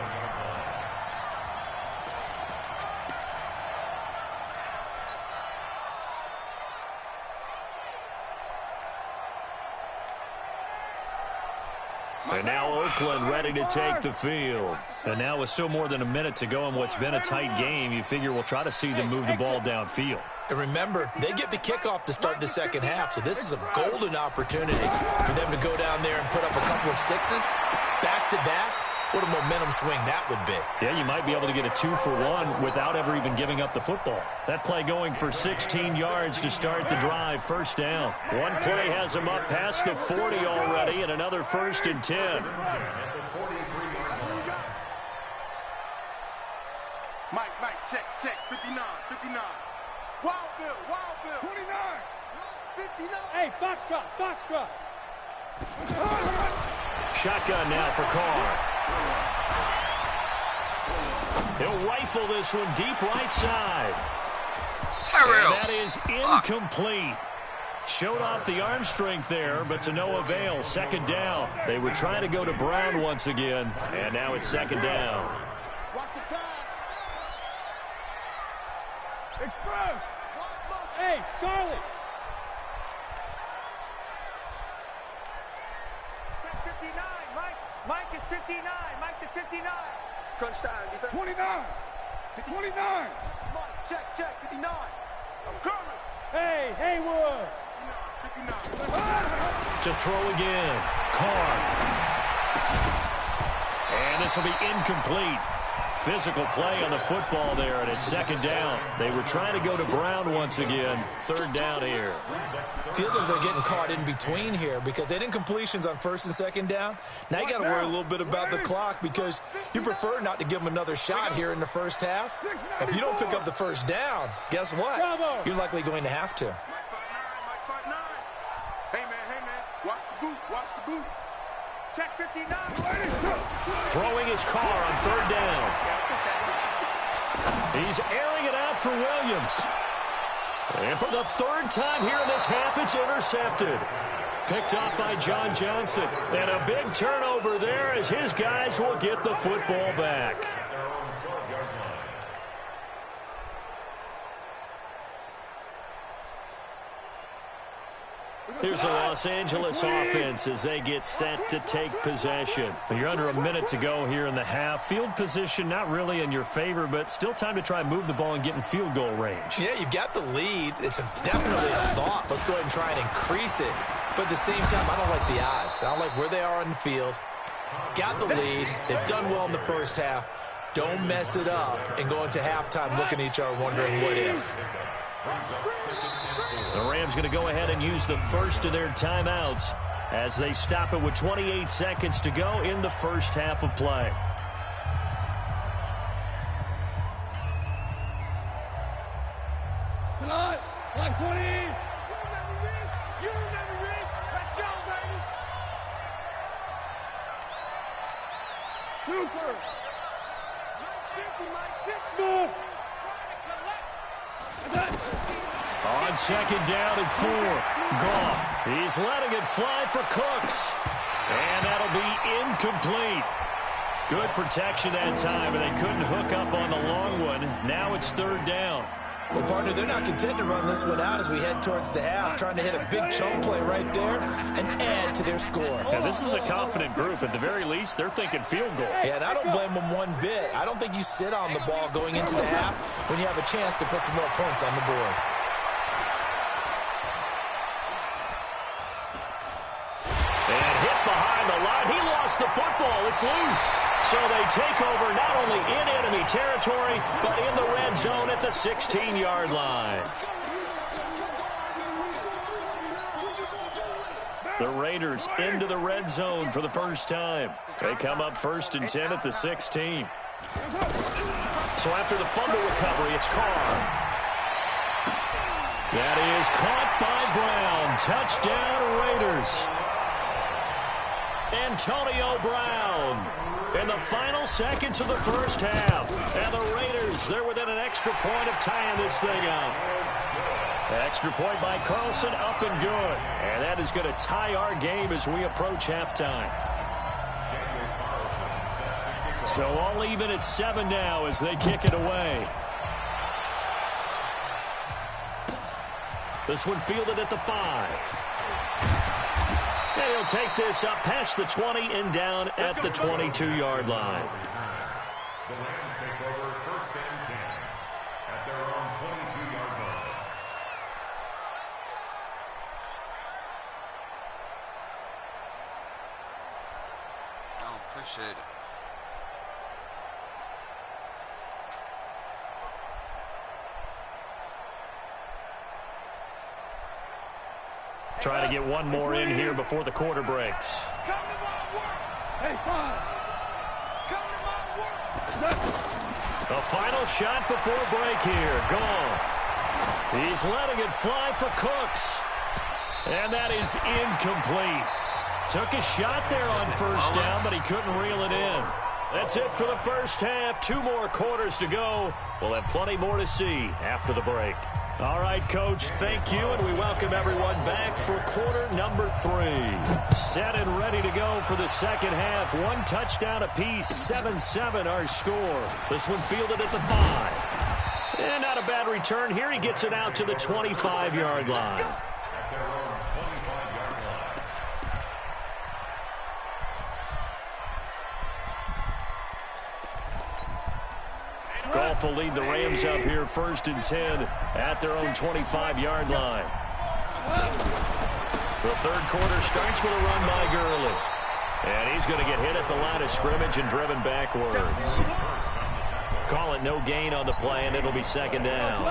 And now Oakland ready to take the field. And now with still more than a minute to go in what's been a tight game, you figure we'll try to see them move the ball downfield. And remember, they get the kickoff to start the second half, so this is a golden opportunity for them to go down there and put up a couple of sixes back-to-back. What a momentum swing that would be. Yeah, you might be able to get a 2-for-1 without ever even giving up the football. That play going for 16 yards to start the drive, first down. One play has them up past the 40 already, and another 1st and 10. Mike, check. 59. Wild Bill. 29. 59. Hey, Foxtrot. Shotgun now for Carr. He'll rifle this one deep right side. And that is incomplete. Showed off the arm strength there, but to no avail. Second down. They were trying to go to Brown once again, and now it's second down. Watch the pass. Express. Hey, Charlie. Check 59. Mike is 59. Mike to 59. Crunch time, defense. 29. 29. Mike, check 59. I'm coming. Hey, Haywood. 59. To throw again. Carr. And this will be incomplete. Physical play on the football there, and it's second down. They were trying to go to Brown once again. Third down here. Feels like they're getting caught in between here because they did incompletions on 1st and 2nd down. Now you got to worry a little bit about the clock because you prefer not to give them another shot here in the first half. If you don't pick up the first down, guess what? You're likely going to have to. Mike 59. Hey, man. Watch the boot. Check 59. Throwing his car on third down. He's airing it out for Williams. And for the third time here in this half, it's intercepted. Picked off by John Johnson. And a big turnover there as his guys will get the football back. We Here's the Los Angeles offense as they get set to take possession. You're under a minute to go here in the half. Field position not really in your favor, but still time to try and move the ball and get in field goal range. Yeah, you've got the lead. It's definitely a thought. Let's go ahead and try and increase it. But at the same time, I don't like the odds. I don't like where they are on the field. Got the lead. They've done well in the first half. Don't mess it up and go into halftime looking at each other wondering what if. The Rams going to go ahead and use the first of their timeouts as they stop it with 28 seconds to go in the first half of play. Tonight, like 20. You never read. Let's go, baby. Super. Mike 50, Mike 50. On second down and 4. Goff. He's letting it fly for Cooks. And that'll be incomplete. Good protection that time, and they couldn't hook up on the long one. Now it's third down. Well, partner, they're not content to run this one out as we head towards the half, trying to hit a big chunk play right there and add to their score. Yeah, this is a confident group. At the very least, they're thinking field goal. Yeah, and I don't blame them one bit. I don't think you sit on the ball going into the half when you have a chance to put some more points on the board. And hit behind the line. He lost the football. It's loose. So they take over not only in enemy territory, but in the red zone at the 16-yard line. The Raiders into the red zone for the first time. They come up 1st and 10 at the 16. So after the fumble recovery, it's Carr. That is caught by Brown. Touchdown, Raiders. Antonio Brown in the final seconds of the first half. And the Raiders, they're within an extra point of tying this thing up. Extra point by Carlson, up and good. And that is going to tie our game as we approach halftime. So all even at 7 now as they kick it away. This one fielded at the 5. And he'll take this up past the 20 and down at the 22-yard line. The Rams take over 1st and 10 at their own 22-yard line. Oh, appreciate it. Trying to get one more in here before the quarter breaks. Come to my work. Hey, 5. Come to my work. The final shot before break here. Goff. He's letting it fly for Cooks. And that is incomplete. Took a shot there on first down, but he couldn't reel it in. That's it for the first half. 2 more quarters to go. We'll have plenty more to see after the break. All right, Coach, thank you, and we welcome everyone back for quarter number 3. Set and ready to go for the second half. 1 touchdown apiece, 7-7 our score. This one fielded at the 5. And not a bad return here. He gets it out to the 25-yard line. Goff will lead the Rams up here 1st and 10 at their own 25-yard line. The third quarter starts with a run by Gurley. And he's going to get hit at the line of scrimmage and driven backwards. Call it no gain on the play, and it'll be second down.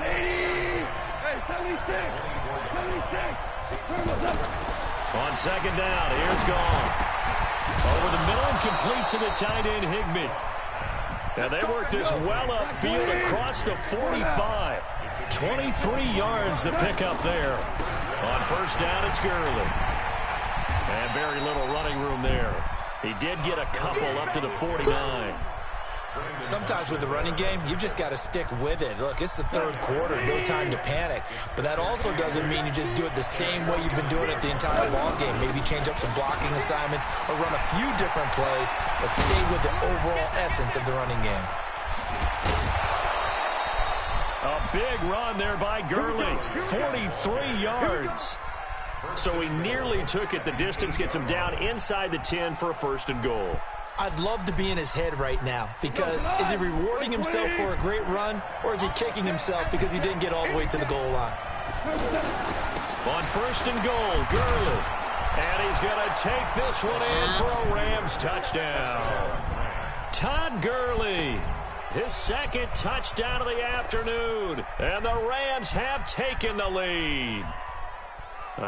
Hey, 76. On second down, here's Goff. Over the middle and complete to the tight end, Higbee. Now they work this well upfield across the 45. 23 yards to pick up there. On first down, it's Gurley. And very little running room there. He did get a couple up to the 49. Sometimes with the running game, you've just got to stick with it. Look, it's the third quarter, no time to panic. But that also doesn't mean you just do it the same way you've been doing it the entire ball game. Maybe change up some blocking assignments or run a few different plays, but stay with the overall essence of the running game. A big run there by Gurley. 43 yards. So he nearly took it. The distance gets him down inside the 10 for a 1st and goal. I'd love to be in his head right now because is he rewarding himself for a great run or is he kicking himself because he didn't get all the way to the goal line? On 1st and goal, Gurley. And he's going to take this one in for a Rams touchdown. Todd Gurley, his 2nd touchdown of the afternoon. And the Rams have taken the lead.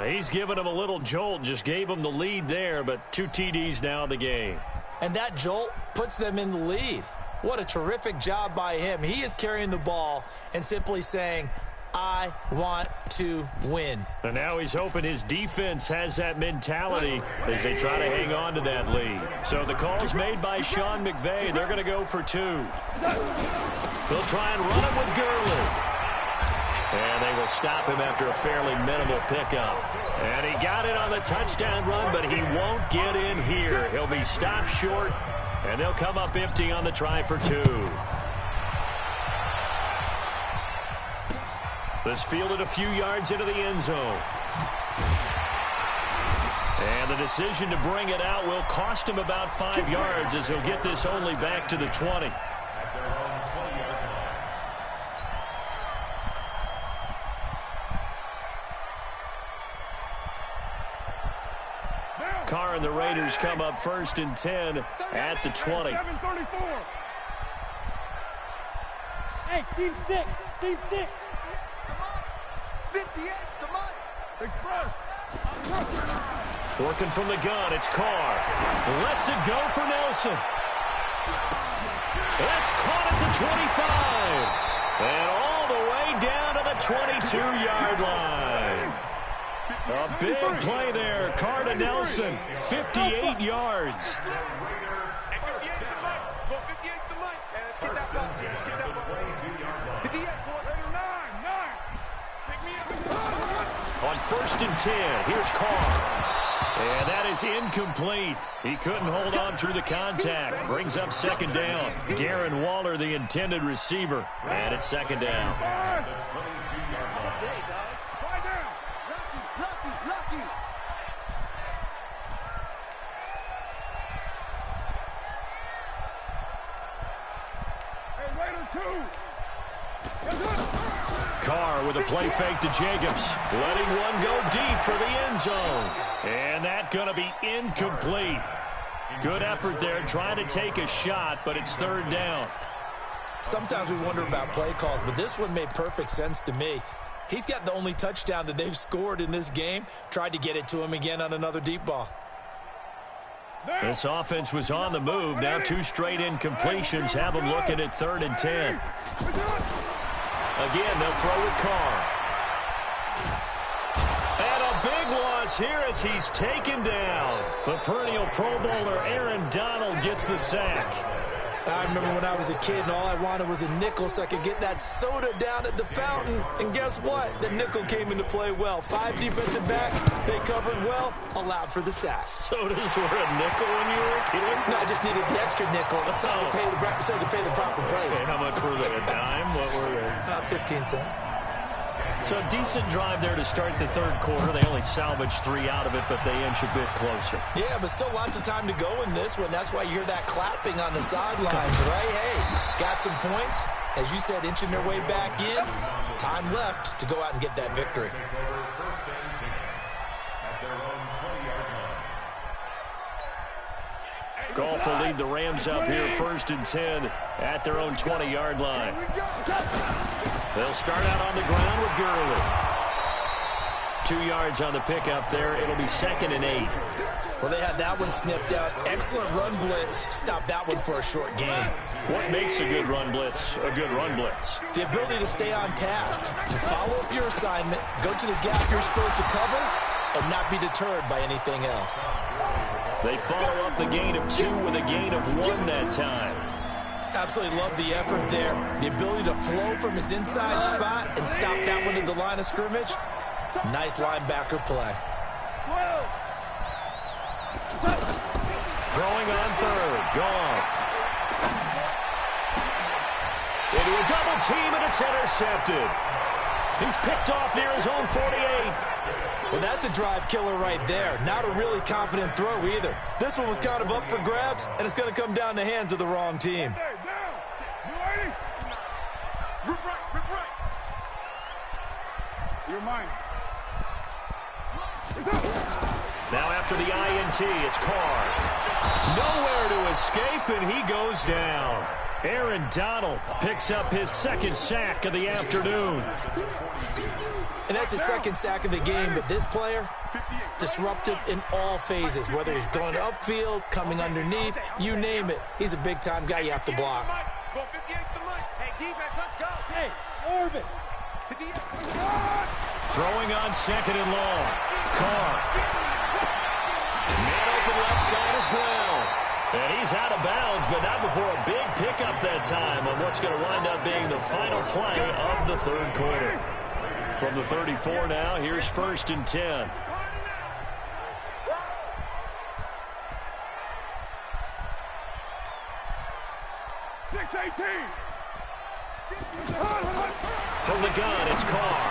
He's given him a little jolt, just gave him the lead there, but 2 TDs now in the game. And that jolt puts them in the lead. What a terrific job by him. He is carrying the ball and simply saying, I want to win. And now he's hoping his defense has that mentality as they try to hang on to that lead. So the call's made by Sean McVay. They're going to go for 2. They'll try and run it with Gurley. And they will stop him after a fairly minimal pickup. And he got it on the touchdown run, but he won't get in here. He'll be stopped short, and they'll come up empty on the try for 2. This fielded a few yards into the end zone. And the decision to bring it out will cost him about 5 yards as he'll get this only back to the 20. Carr and the Raiders come up 1st and 10 at the 20. Hey, Team 6. Team 6. 58, come on. Express. Working from the gun, it's Carr. Lets it go for Nelson. That's caught at the 25. And all the way down to the 22-yard line. A big play there. Carr to Nelson, 58 yards. Let's get that ball. On 1st and 10, here's Carr. And that is incomplete. He couldn't hold on through the contact. Brings up 2nd down. Darren Waller, the intended receiver. And it's 2nd down. Carr with a play fake to Jacobs. Letting one go deep for the end zone. And that's going to be incomplete. Good effort there trying to take a shot, but it's 3rd down. Sometimes we wonder about play calls, but this one made perfect sense to me. He's got the only touchdown that they've scored in this game. Tried to get it to him again on another deep ball. This offense was on the move. Now 2 straight incompletions have them looking at 3rd and 10. Again, they'll throw with Carr. And a big loss here as he's taken down. The perennial Pro Bowler Aaron Donald gets the sack. I remember when I was a kid and all I wanted was a nickel so I could get that soda down at the fountain. And guess what? The nickel came into play well. 5 defensive back, they covered well, allowed for the sack. Sodas were a nickel when you were a kid? No, I just needed the extra nickel so to pay the proper price. Okay, how much were they? A dime? What were they? 15 cents. So a decent drive there to start the 3rd quarter. They only salvaged 3 out of it, but they inch a bit closer. Yeah, but still lots of time to go in this one. That's why you hear that clapping on the sidelines, right? Hey, got some points. As you said, inching their way back in. Time left to go out and get that victory. Goff will lead the Rams up here 1st and 10 at their own 20-yard line. They'll start out on the ground with Gurley. 2 yards on the pickup there. It'll be 2nd and 8. Well, they had that one sniffed out. Excellent run blitz. Stop that one for a short gain. What makes a good run blitz a good run blitz? The ability to stay on task, to follow up your assignment, go to the gap you're supposed to cover, and not be deterred by anything else. They follow up the gain of 2 with a gain of 1 that time. Absolutely love the effort there. The ability to flow from his inside spot and stop that one at the line of scrimmage. Nice linebacker play. Throwing on 3rd. Goff. Into a double team, and it's intercepted. He's picked off near his own 48. Well, that's a drive killer right there. Not a really confident throw either. This one was kind of up for grabs, and it's going to come down the hands of the wrong team. Rip right. You're mine. Now after the INT, it's Carr. Nowhere to escape, and he goes down. Aaron Donald picks up his second sack of the afternoon. And that's his second sack of the game, but this player, disruptive in all phases, whether he's going upfield, coming underneath, you name it. He's a big-time guy you have to block. Hey, defense, let's go. Hey, Orbit. Throwing on second and long. Carr. Man open left side is Brown. And he's out of bounds, but not before a big pickup that time on what's going to wind up being the final play of the third quarter. From the 34 now, here's 1st and 10. From the gun, it's Carr.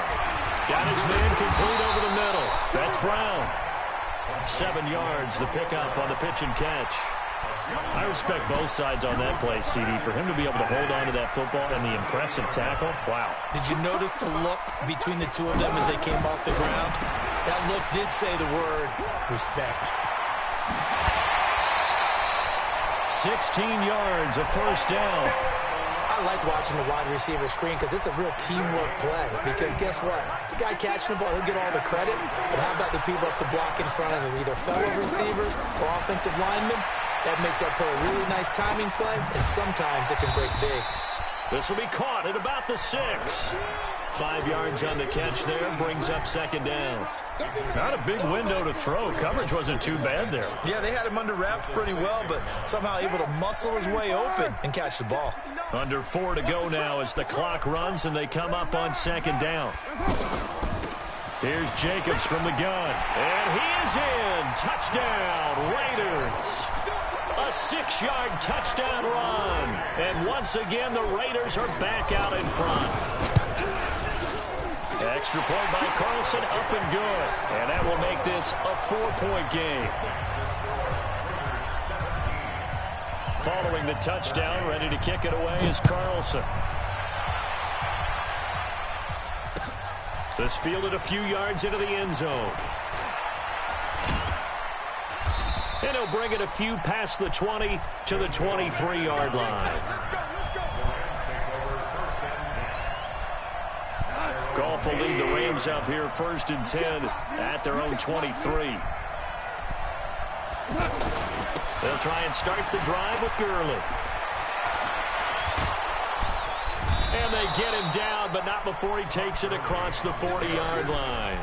Got his man complete over the middle. That's Brown. 7 yards, the pickup on the pitch and catch. I respect both sides on that play, CD. For him to be able to hold on to that football and the impressive tackle, wow. Did you notice the look between the two of them as they came off the ground? That look did say the word respect. 16 yards, a first down. I like watching the wide receiver screen because it's a real teamwork play. Because guess what? The guy catching the ball, he'll get all the credit. But how about the people up to block in front of him? Either fellow receivers or offensive linemen. That makes that play a really nice timing play, and sometimes it can break big. This will be caught at about the 6. 5 yards on the catch there, brings up second down. Not a big window to throw. Coverage wasn't too bad there. Yeah, they had him under wraps pretty well, but somehow able to muscle his way open and catch the ball. Under 4 to go now as the clock runs and they come up on second down. Here's Jacobs from the gun, and he is in. Touchdown, Raiders. A 6-yard touchdown run. And once again, the Raiders are back out in front. Extra point by Carlson, up and good. And that will make this a 4-point game. Following the touchdown, ready to kick it away is Carlson. This fielded a few yards into the end zone. And he'll bring it a few past the 20 to the 23-yard line. Goff will lead the Rams up here 1st and 10 at their own 23. They'll try and start the drive with Gurley. And they get him down, but not before he takes it across the 40-yard line.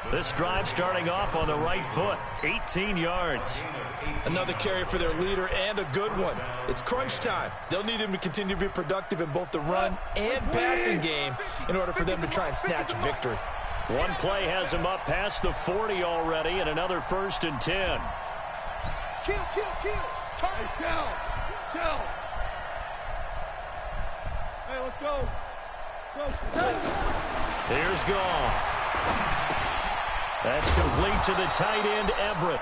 This drive starting off on the right foot, 18 yards. Another carry for their leader and a good one. It's crunch time. They'll need him to continue to be productive in both the run and passing game in order for them to try and snatch a victory. One play has him up past the 40 already, and another 1st and 10. Kill. Hey, kill. Hey, let's go. Here's Goff. That's complete to the tight end, Everett.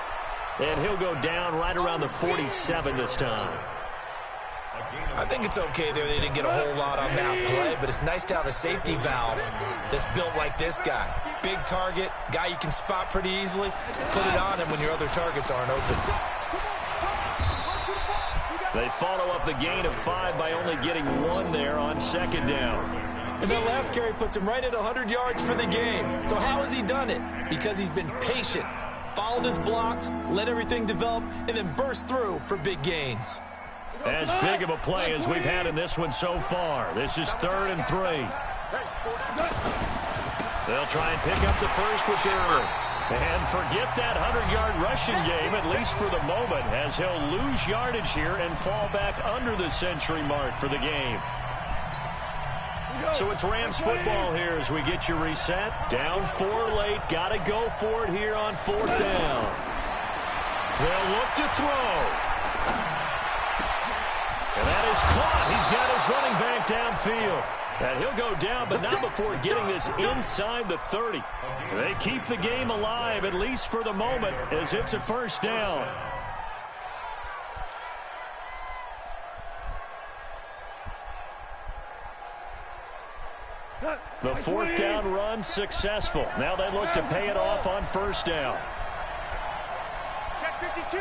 And he'll go down right around the 47 this time. I think it's okay there. They didn't get a whole lot on that play, but it's nice to have a safety valve that's built like this guy. Big target, guy you can spot pretty easily. Put it on him when your other targets aren't open. They follow up the gain of 5 by only getting 1 there on second down. And that last carry puts him right at 100 yards for the game. So how has he done it? Because he's been patient, followed his blocks, let everything develop, and then burst through for big gains. As big of a play as we've had in this one so far. This is 3rd and 3. They'll try and pick up the first with Gurley. And forget that 100-yard rushing game, at least for the moment, as he'll lose yardage here and fall back under the century mark for the game. So it's Rams football here as we get you reset. Down 4 late. Got to go for it here on 4th down. They'll look to throw. And that is caught. He's got his running back downfield. And he'll go down, but not before getting this inside the 30. They keep the game alive, at least for the moment, as it's a first down. The fourth down run successful. Now they look to pay it off on first down. Check 52.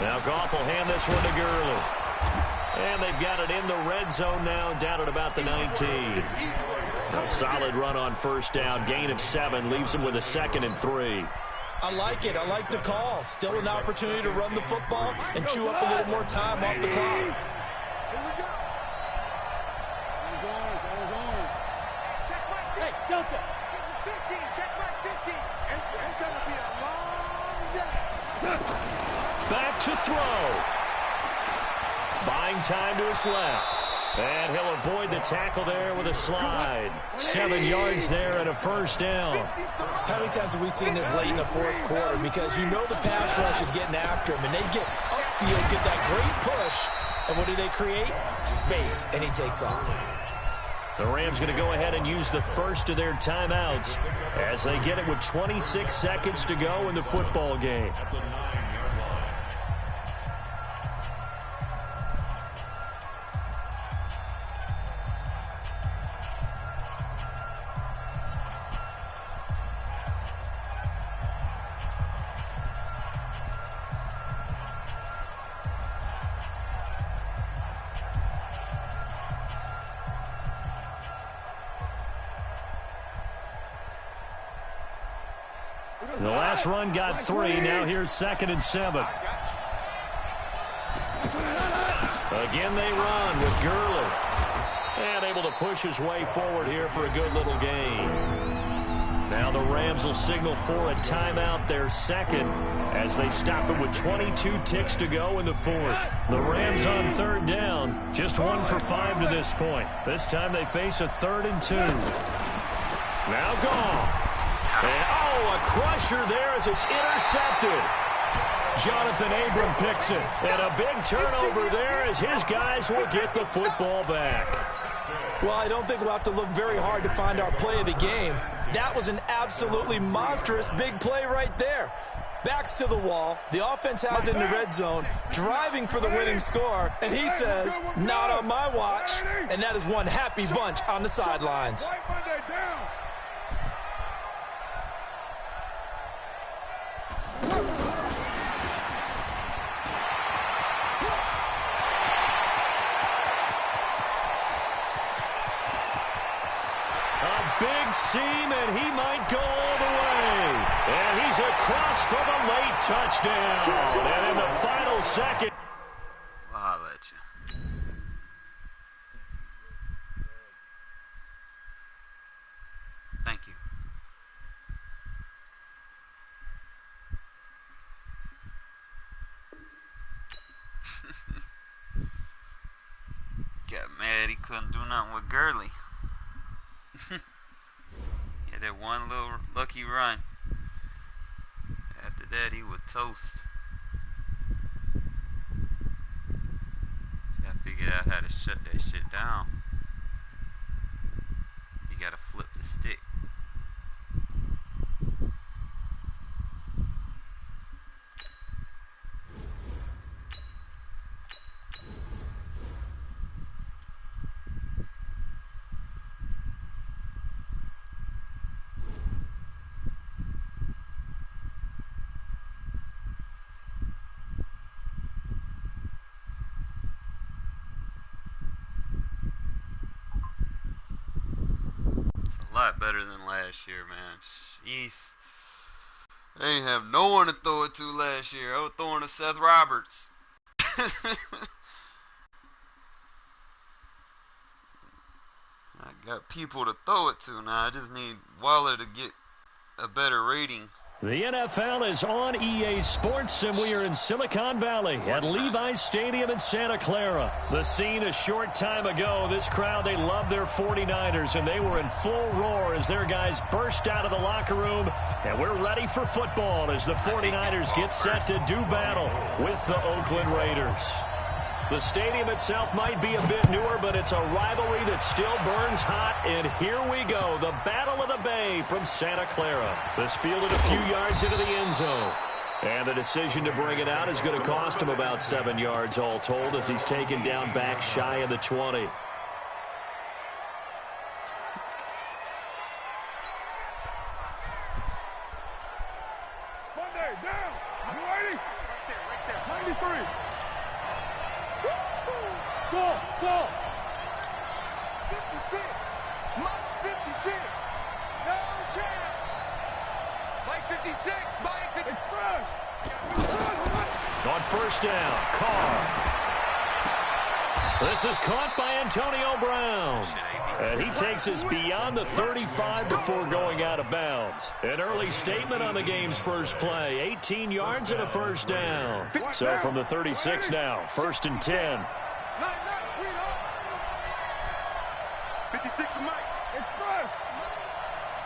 Now Goff will hand this one to Gurley. And they've got it in the red zone now, down at about the 19. A solid run on first down. Gain of 7 leaves them with a 2nd and 3. I like it. I like the call. Still an opportunity to run the football and chew up a little more time off the clock. Delta. 15, check back 15. It's going to be a long day. Back to throw. Buying time to his left. And he'll avoid the tackle there with a slide. 7 yards there and a first down. How many times have we seen this late in the fourth quarter? Because you know the pass rush is getting after him, and they get upfield, get that great push, and what do they create? Space, and he takes off. The Rams going to go ahead and use the first of their timeouts as they get it with 26 seconds to go in the football game. The last run got 3. Now here's 2nd and 7. Again they run with Gurley. And able to push his way forward here for a good little gain. Now the Rams will signal for a timeout, their 2nd, as they stop it with 22 ticks to go in the 4th. The Rams on 3rd down, just 1 for 5 to this point. This time they face a 3rd and 2. Now Goff. And, a crusher there as it's intercepted. Jonathan Abram picks it. And a big turnover there as his guys will get the football back. Well, I don't think we'll have to look very hard to find our play of the game. That was an absolutely monstrous big play right there. Backs to the wall. The offense has it in the red zone, driving for the winning score. And he says, not on my watch. And that is one happy bunch on the sidelines. Big seam, and he might go all the way. And he's across for the late touchdown. And in the final second. I'll let you. Thank you. Got mad he couldn't do nothing with Gurley. Yeah, that one little lucky run. After that, he was toast. So I figured out how to shut that shit down. You gotta flip the stick. A lot better than last year, man. Jeez. They didn't have no one to throw it to last year. I was throwing to Seth Roberts. I got people to throw it to now. I just need Waller to get a better rating. The NFL is on EA Sports, and we are in Silicon Valley at Levi's Stadium in Santa Clara. The scene a short time ago. This crowd, they love their 49ers, and they were in full roar as their guys burst out of the locker room. And we're ready for football as the 49ers get set to do battle with the Oakland Raiders. The stadium itself might be a bit newer, but it's a rivalry that still burns hot. And here we go, the Battle of the Bay from Santa Clara. This fielded a few yards into the end zone. And the decision to bring it out is going to cost him about 7 yards all told as he's taken down back shy of the 20. Monday, down. You ready? Right there. 93. Go, go. 56. Mike's 56. No chance. Mike 56. Mike 56. Express. On first down, Carr. This is caught by Antonio Brown. And he takes us beyond the 35 before going out of bounds. An early statement on the game's first play. 18 yards and a first down. So from the 36 now, 1st and 10. Nice, sweetheart. 56 to Mike. Express.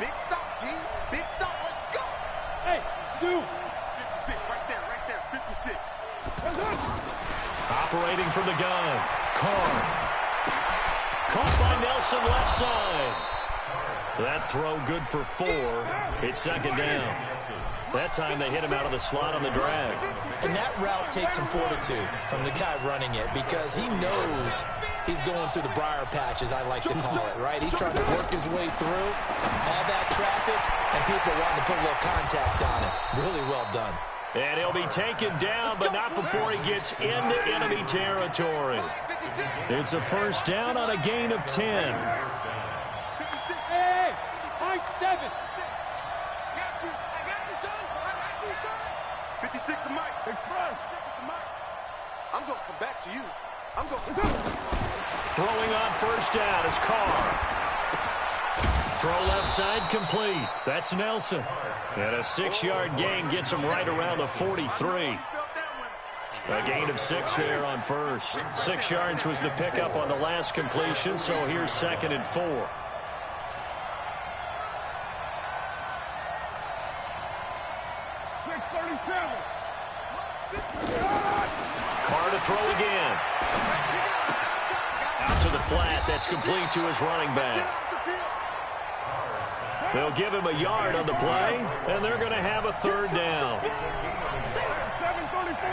Big stop, G. Big stop. Let's go. Hey, Stu. 56, right there. 56. Operating from the gun, Carr. Caught by Nelson left side. That throw good for 4. It's 2nd down. That time they hit him out of the slot on the drag. And that route takes some fortitude from the guy running it because he knows he's going through the briar patch, as I like to call it, right? He's trying to work his way through all that traffic, and people wanting to put a little contact on it. Really well done. And he'll be taken down, but not before he gets into enemy territory. It's a first down on a gain of 10. Hey, high 7. I got you, son. 56 to Mike. Express. I'm going to come back to you. I'm going to... Throwing on first down is Carr. Throw left side complete. That's Nelson. And a 6-yard gain gets him right around the 43. A gain of 6 there on first. 6 yards was the pickup on the last completion, so here's 2nd and 4. 637. Carr to throw again. Out to the flat. That's complete to his running back. They'll give him a yard on the play, and they're going to have a 3rd down. 734.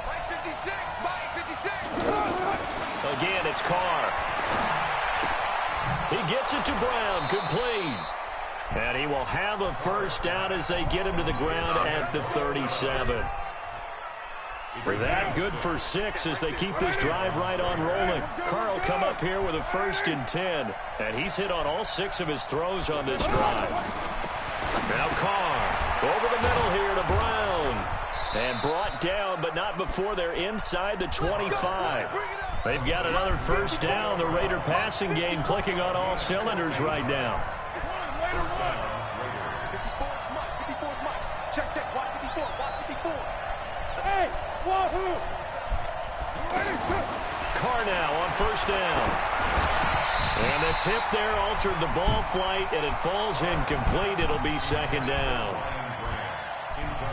Mike 56. Mike 56. Again, it's Carr. He gets it to Brown, complete. And he will have a first down as they get him to the ground at the 37. That good for 6 as they keep this drive right on rolling. Carr will come up here with a 1st and 10. And he's hit on all 6 of his throws on this drive. Now Carr over the middle here to Brown. And brought down, but not before they're inside the 25. They've got another first down. The Raider passing game clicking on all cylinders right now. 54 Mike. Check. Watch 54. Watch 54. Hey, Wahoo. Carr now on first down. And the tip there altered the ball flight, and it falls incomplete. It'll be 2nd down.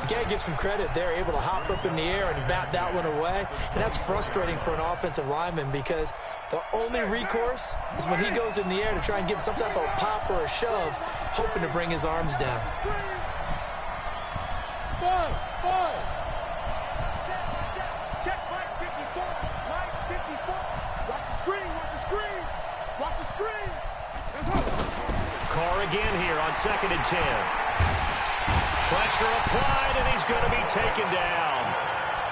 You got to give some credit there, able to hop up in the air and bat that one away. And that's frustrating for an offensive lineman because the only recourse is when he goes in the air to try and give some type of a pop or a shove, hoping to bring his arms down. 5. Check Mike 54. Mike 54. Watch the screen. Watch the screen. Carr again here on 2nd and 10. Pressure applied, and he's going to be taken down.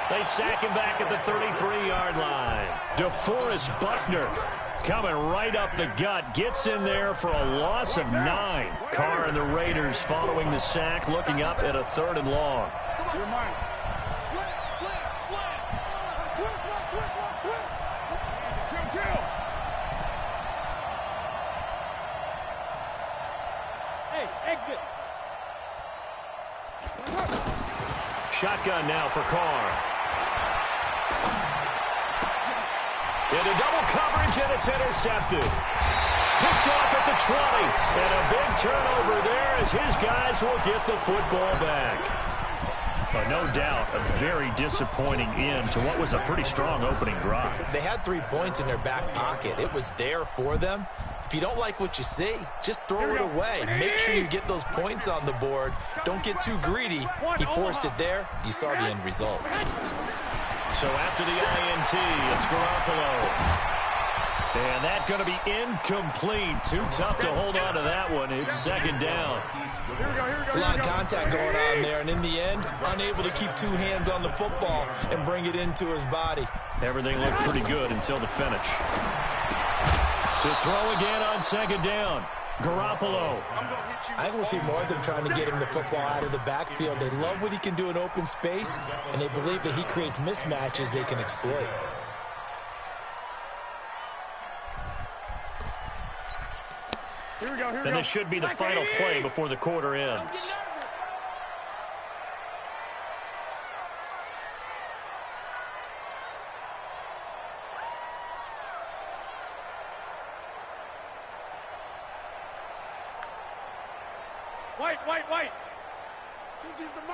They sack him back at the 33-yard line. DeForest Buckner coming right up the gut. Gets in there for a loss of 9. Carr and the Raiders following the sack, looking up at a 3rd and long. You're mine. Slam. Twist. Kill. Hey, exit. Shotgun now for Carr. Into double coverage, and it's intercepted. Picked off at the 20. And a big turnover there as his guys will get the football back. Well, no doubt, a very disappointing end to what was a pretty strong opening drive. They had 3 points in their back pocket. It was there for them. If you don't like what you see, just throw it away. Make sure you get those points on the board. Don't get too greedy. He forced it there. You saw the end result. So after the INT, it's Garoppolo. And that's going to be incomplete. Too tough to hold on to that one. It's second down. It's a lot of contact going on there, and in the end, unable to keep 2 hands on the football and bring it into his body. Everything looked pretty good until the finish. To throw again on second down. Garoppolo. I think we'll see more of them trying to get him the football out of the backfield. They love what he can do in open space, and they believe that he creates mismatches they can exploit. And this should be the final play before the quarter ends. White.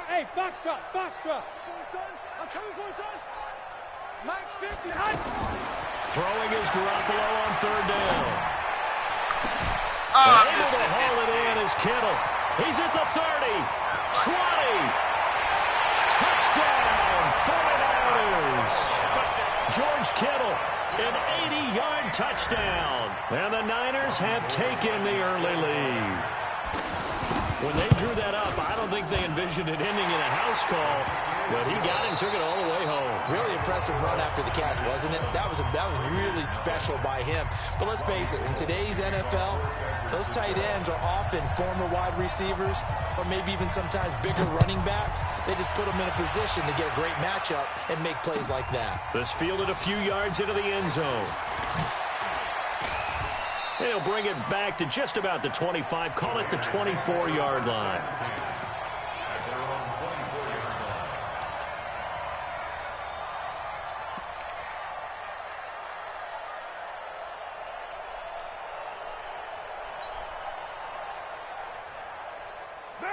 Hey, Foxtrot. I'm coming for you, son. Max 50. Throwing is Garoppolo on third down. Able to haul it in is Kittle. He's at the 30, 20. Touchdown, 49ers. George Kittle, an 80-yard touchdown. And the Niners have taken the early lead. When they drew that up, I don't think they envisioned it ending in a house call, but he got it and took it all the way home. Really impressive run after the catch, wasn't it? That was really special by him. But let's face it, in today's NFL, those tight ends are often former wide receivers or maybe even sometimes bigger running backs. They just put them in a position to get a great matchup and make plays like that. This fielded a few yards into the end zone. He'll bring it back to just about the 25. Call it the 24-yard line.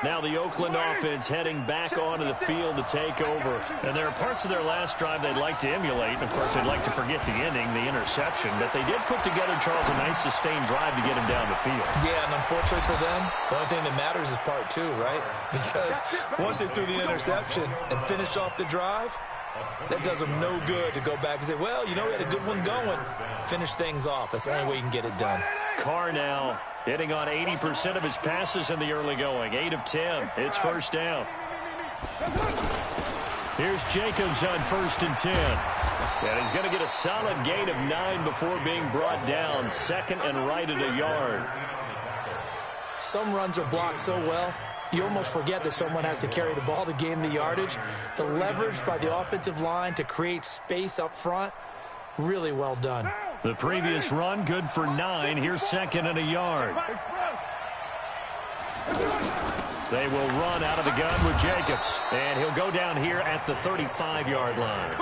Now the Oakland offense heading back onto the field to take over. And there are parts of their last drive they'd like to emulate. And, of course, they'd like to forget the ending, the interception. But they did put together, Charles, a nice sustained drive to get him down the field. Yeah, and unfortunately for them, the only thing that matters is part 2, right? Because once they threw the interception and finished off the drive, that does them no good to go back and say, well, you know, we had a good one going. Finish things off. That's the only way you can get it done. Carr now hitting on 80% of his passes in the early going. 8 of 10. It's first down. Here's Jacobs on 1st and 10. And he's going to get a solid gain of 9 before being brought down. Second and right at a yard. Some runs are blocked so well, you almost forget that someone has to carry the ball to gain the yardage. The leverage by the offensive line to create space up front, really well done. The previous run, good for 9. Here's second and a yard. They will run out of the gun with Jacobs. And he'll go down here at the 35-yard line.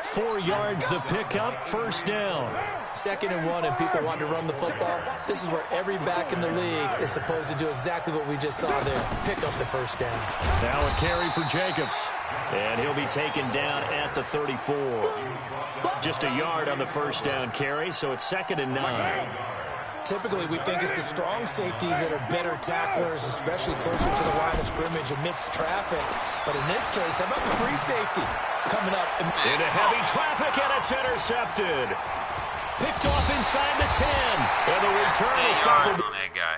4 yards the pickup, first down. 2nd and 1, and people want to run the football. This is where every back in the league is supposed to do exactly what we just saw there. Pick up the first down. Now a carry for Jacobs. And he'll be taken down at the 34. Just a yard on the first down carry, so it's 2nd and 9. Typically, we think it's the strong safeties that are better tacklers, especially closer to the line of scrimmage amidst traffic. But in this case, how about the free safety coming up? Into heavy traffic, and it's intercepted. Picked off inside the 10. And the return is stopped on that guy.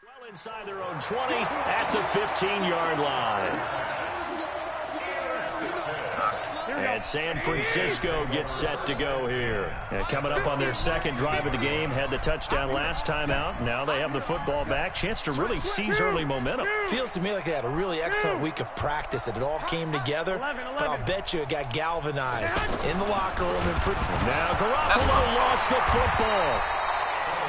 Well inside their own 20 at the 15-yard line. And San Francisco gets set to go here. And coming up on their second drive of the game, had the touchdown last time out. Now they have the football back. Chance to really seize early momentum. Feels to me like they had a really excellent week of practice, that it all came together. But I'll bet you it got galvanized in the locker room. Now Garoppolo lost the football.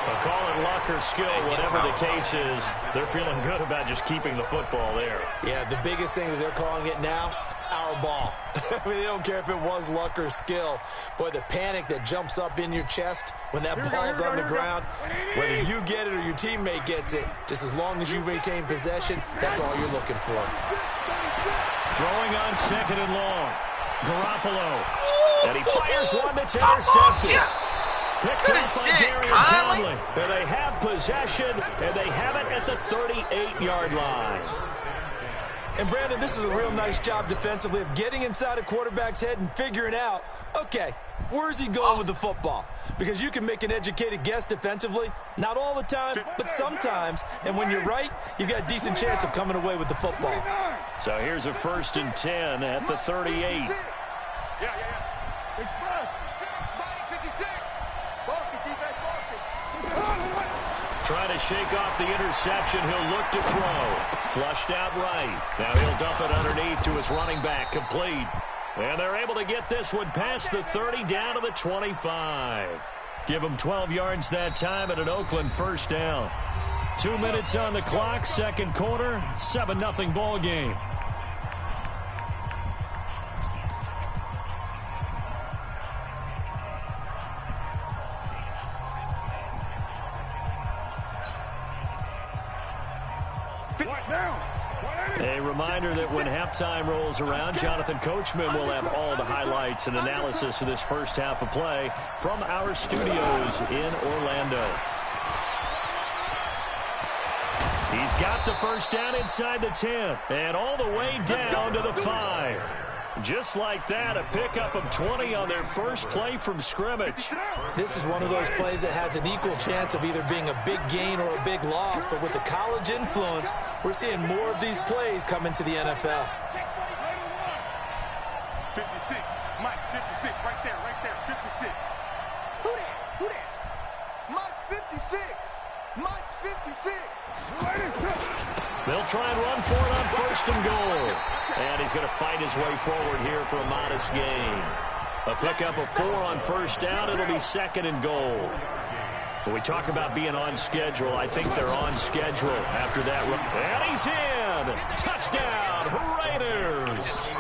But call it luck or skill, whatever the case is, they're feeling good about just keeping the football there. Yeah, the biggest thing that they're calling it now, our ball. I mean, they don't care if it was luck or skill. Boy, the panic that jumps up in your chest when that ball's on the ground, whether you get it or your teammate gets it, just as long as you retain possession, that's all you're looking for. Throwing on second and long. Garoppolo. And he fires one that's intercepted. Picked Good up by shit, Gary Conley. and they have possession, and they have it at the 38-yard line. And, Brandon, this is a real nice job defensively of getting inside a quarterback's head and figuring out, okay, where's he going with the football? Because you can make an educated guess defensively, not all the time, but sometimes. And when you're right, you've got a decent chance of coming away with the football. So here's a 1st and 10 at the 38. Trying to shake off the interception. He'll look to throw. Flushed out right. Now he'll dump it underneath to his running back. Complete. And they're able to get this one past the 30 down to the 25. Give them 12 yards that time at an Oakland first down. 2 minutes on the clock, second quarter, 7-0 ball game. A reminder that when halftime rolls around, Jonathan Coachman will have all the highlights and analysis of this first half of play from our studios in Orlando. He's got the first down inside the 10 and all the way down to the 5. Just like that, a pickup of 20 on their first play from scrimmage. This is one of those plays that has an equal chance of either being a big gain or a big loss, but with the college influence, we're seeing more of these plays come into the NFL. 56, Mike, 56, right there, 56. Who that? Mike's 56. Mike's 56. They'll try and run for it on first and goal. And he's going to fight his way forward here for a modest gain. A pickup of 4 on first down. It'll be second and goal. When we talk about being on schedule, I think they're on schedule after that run. And he's in! Touchdown, Raiders!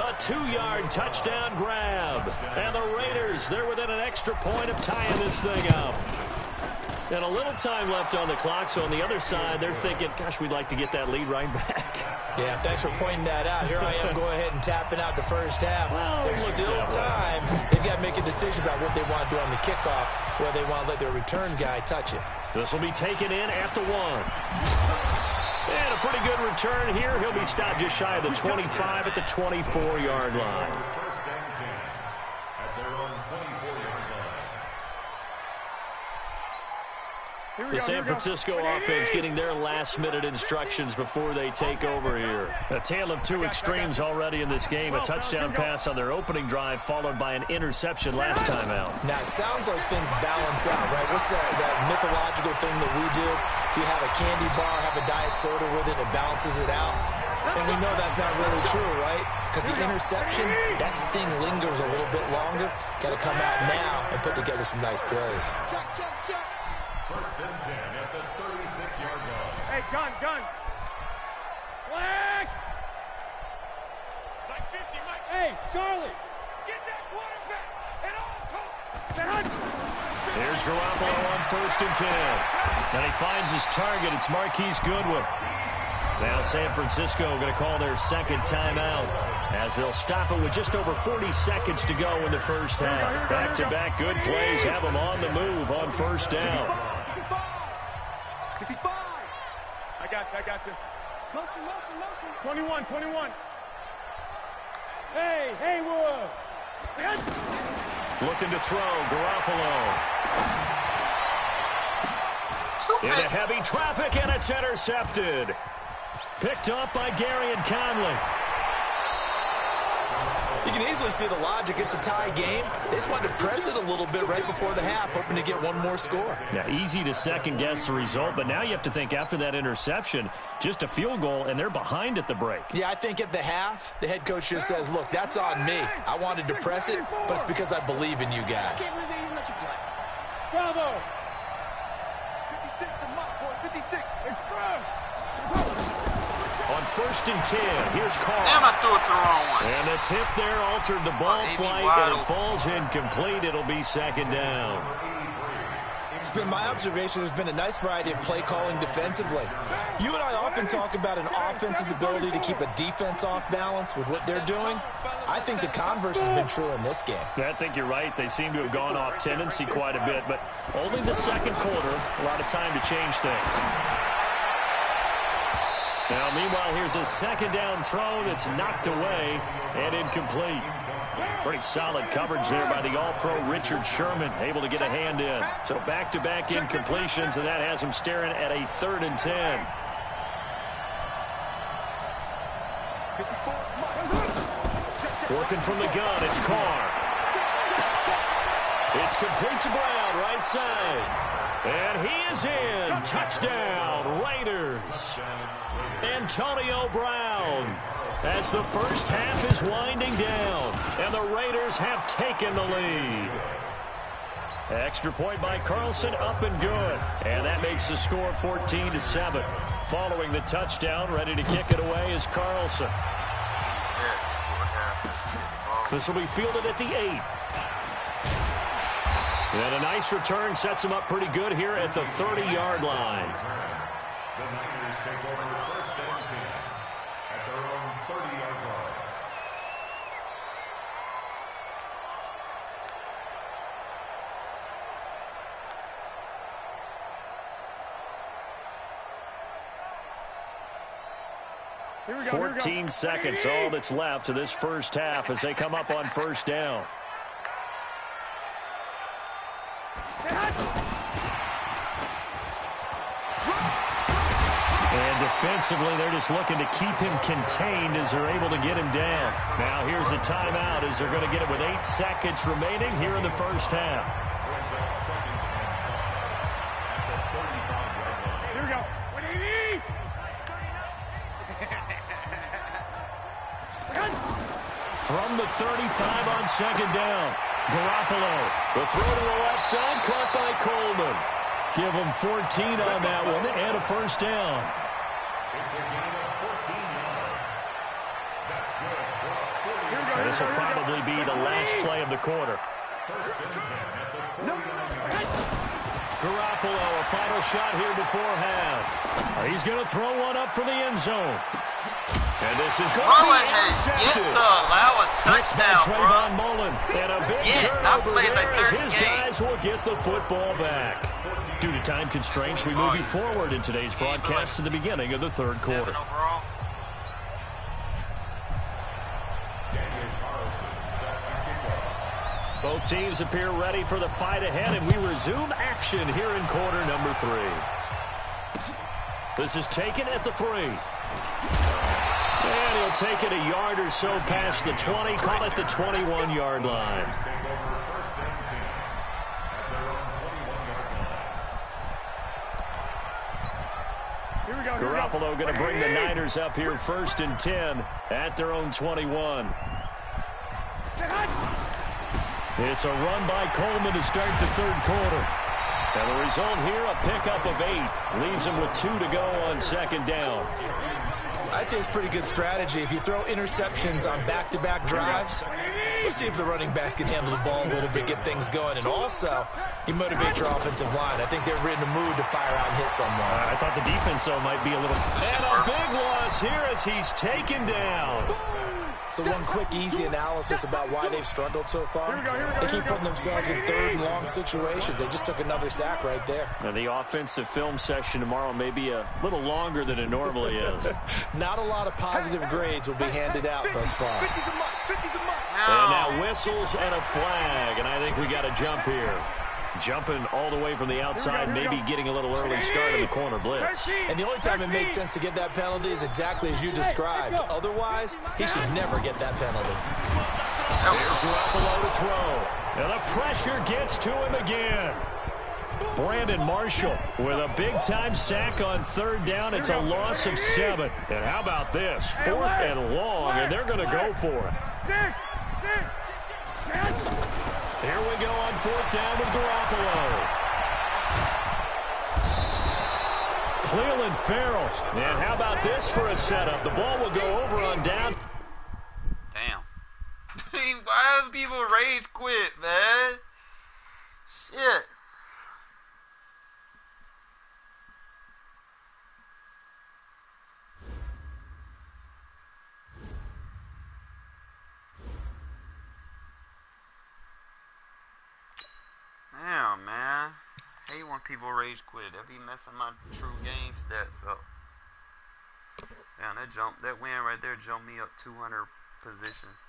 A 2-yard touchdown grab. And the Raiders, they're within an extra point of tying this thing up. And a little time left on the clock, so on the other side, they're thinking, gosh, we'd like to get that lead right back. Yeah, thanks for pointing that out. Here I am going ahead and tapping out the first half. Well, there's still time. They've got to make a decision about what they want to do on the kickoff, whether they want to let their return guy touch it. This will be taken in at the 1. And a pretty good return here. He'll be stopped just shy of the 25 at the 24-yard line. The San Francisco offense getting their last-minute instructions before they take over here. A tale of two extremes already in this game. A touchdown pass on their opening drive followed by an interception last time out. Now, it sounds like things balance out, right? What's that mythological thing that we do? If you have a candy bar, have a diet soda with it, it balances it out. And we know that's not really true, right? Because the interception, that sting lingers a little bit longer. Got to come out now and put together some nice plays. First and 10 at the 36-yard line. Hey, gun. Flag! Mike 50, Mike. Hey, Charlie. Get that quarterback at all costs. Here's Garoppolo on first and 10. And he finds his target. It's Marquise Goodwin. Now San Francisco going to call their second timeout as they'll stop it with just over 40 seconds to go in the first half. Back-to-back good plays have them on the move on first down. 65. I got this. Motion. 21. Hey, Wood. Looking to throw, Garoppolo. Into heavy traffic, and it's intercepted. Picked up by Gary and Conley. You can easily see the logic. It's a tie game. They just wanted to press it a little bit right before the half, hoping to get one more score. Yeah, easy to second-guess the result, but now you have to think after that interception, just a field goal, and they're behind at the break. Yeah, I think at the half, the head coach just says, look, that's on me. I wanted to press it, but it's because I believe in you guys. Bravo. 56 to Mike, boy. 56. On first and 10. Here's Carr. Damn, I threw it to the wrong one. And the tip there altered the ball flight, and it falls incomplete. It'll be second down. It's been my observation there's been a nice variety of play calling defensively. You and I often talk about an offense's ability to keep a defense off balance with what they're doing. I think the converse has been true in this game. I think you're right. They seem to have gone off tendency quite a bit, but only the second quarter, a lot of time to change things. Now, meanwhile, here's a second down throw that's knocked away and incomplete. Pretty solid coverage there by the All-Pro Richard Sherman, able to get a hand in. So back-to-back incompletions, and that has him staring at a 3rd and 10. Working from the gun, it's Carr. It's complete to Brown, right side. And he is in. Touchdown, Raiders. Antonio Brown. As the first half is winding down, and the Raiders have taken the lead. Extra point by Carlson, up and good. And that makes the score 14-7. Following the touchdown, ready to kick it away is Carlson. This will be fielded at the 8. And a nice return sets him up pretty good here at the 30-yard line. The Niners take over first and 10 at their own 30-yard line. Here we go, 14 seconds, all that's left to this first half as they come up on first down. And defensively, they're just looking to keep him contained as they're able to get him down. Now here's a timeout as they're going to get it with 8 seconds remaining here in the first half. Here we go. From the 35 on second down, Garoppolo. The throw to the left side, caught by Coleman. Give him 14 on that one and a first down. It's a gain of 14 yards. That's good. And this will probably be the last play of the quarter. First and 10 at the 49. Garoppolo, a final shot here before half. He's going to throw one up for the end zone. And this is going to be intercepted. Get to allow a touchdown, Trayvon bro. Mullen. And a big I turnover played like there as 30 his games. guys will get the football back. Due to time constraints, we move you forward in today's broadcast to the beginning of the third quarter. Overall. Both teams appear ready for the fight ahead, and we resume action here in quarter number 3. This is taken at the 3. And he'll take it a yard or so past the 20, call it the 21-yard line. Garoppolo going to bring the Niners up here first and 10 at their own 21. It's a run by Coleman to start the third quarter. And the result here, a pickup of 8. Leaves him with 2 to go on second down. I'd say it's pretty good strategy. If you throw interceptions on back-to-back drives, let's see if the running backs can handle the ball a little bit, get things going. And also, you motivate your offensive line. I think they're in the mood to fire out and hit someone. I thought the defense, though, might be a little... And a big loss here as he's taken down. So one quick, easy analysis about why they've struggled so far. They keep putting themselves in third and long situations. They just took another sack right there. Now, the offensive film session tomorrow may be a little longer than it normally is. Not a lot of positive grades will be handed out thus far. And now whistles and a flag, and I think we got a jump here. Jumping all the way from the outside, maybe getting a little early start in the corner blitz. And the only time it makes sense to get that penalty is exactly as you described. Otherwise, he should never get that penalty. There's Garoppolo to throw. And the pressure gets to him again. Brandon Marshall with a big-time sack on third down. It's a loss of 7. And how about this? 4th and long, and they're going to go for it. Here we go on 4th down with Garoppolo. Cleveland Farrell. And how about this for a setup? The ball will go over on down. Damn. Why do people rage quit, man? Shit. Damn, man. Hate when people rage quit. That be messing my true game stats up. Damn, that win right there jumped me up 200 positions.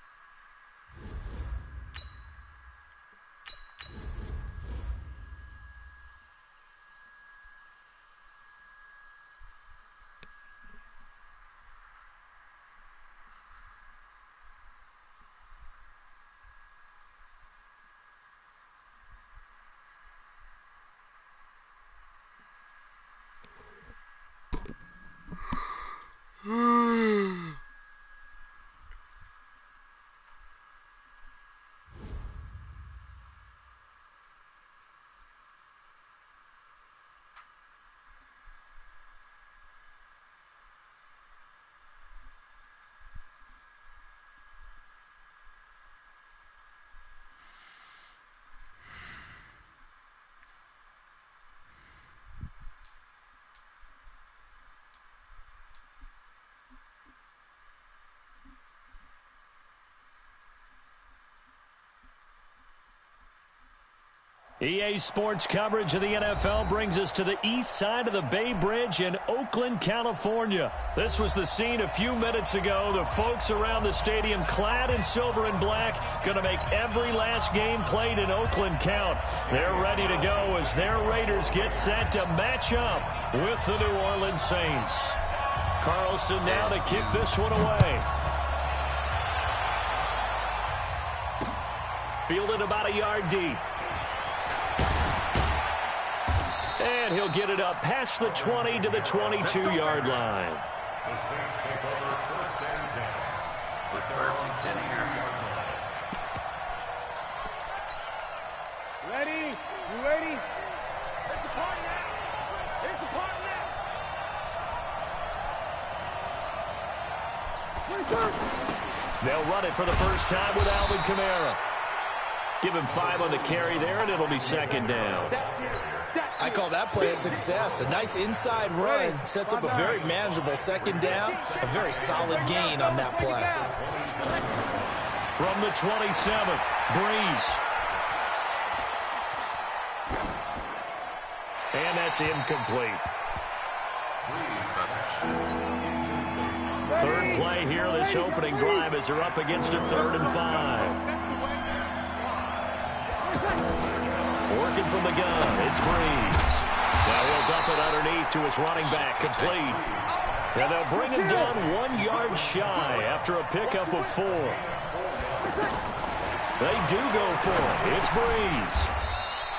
EA Sports coverage of the NFL brings us to the east side of the Bay Bridge in Oakland, California. This was the scene a few minutes ago. The folks around the stadium clad in silver and black going to make every last game played in Oakland count. They're ready to go as their Raiders get set to match up with the New Orleans Saints. Carlson now to kick this one away. Fielded about a yard deep. And he'll get it up past the 20 to the 22-yard line. The Saints take over first and 10. Look perfect in here. Ready? You ready? It's a party now. It's a party now. They'll run it for the first time with Alvin Kamara. Give him 5 on the carry there, and it'll be second down. I call that play a success. A nice inside run sets up a very manageable second down. A very solid gain on that play. From the 27, Breeze. And that's incomplete. Third play here, this opening drive as they're up against a 3rd and 5. Working from the gun, it's Breeze. Now he'll dump it underneath to his running back, complete. And they'll bring him down 1 yard shy after a pickup of 4. They do go for it. It's Breeze.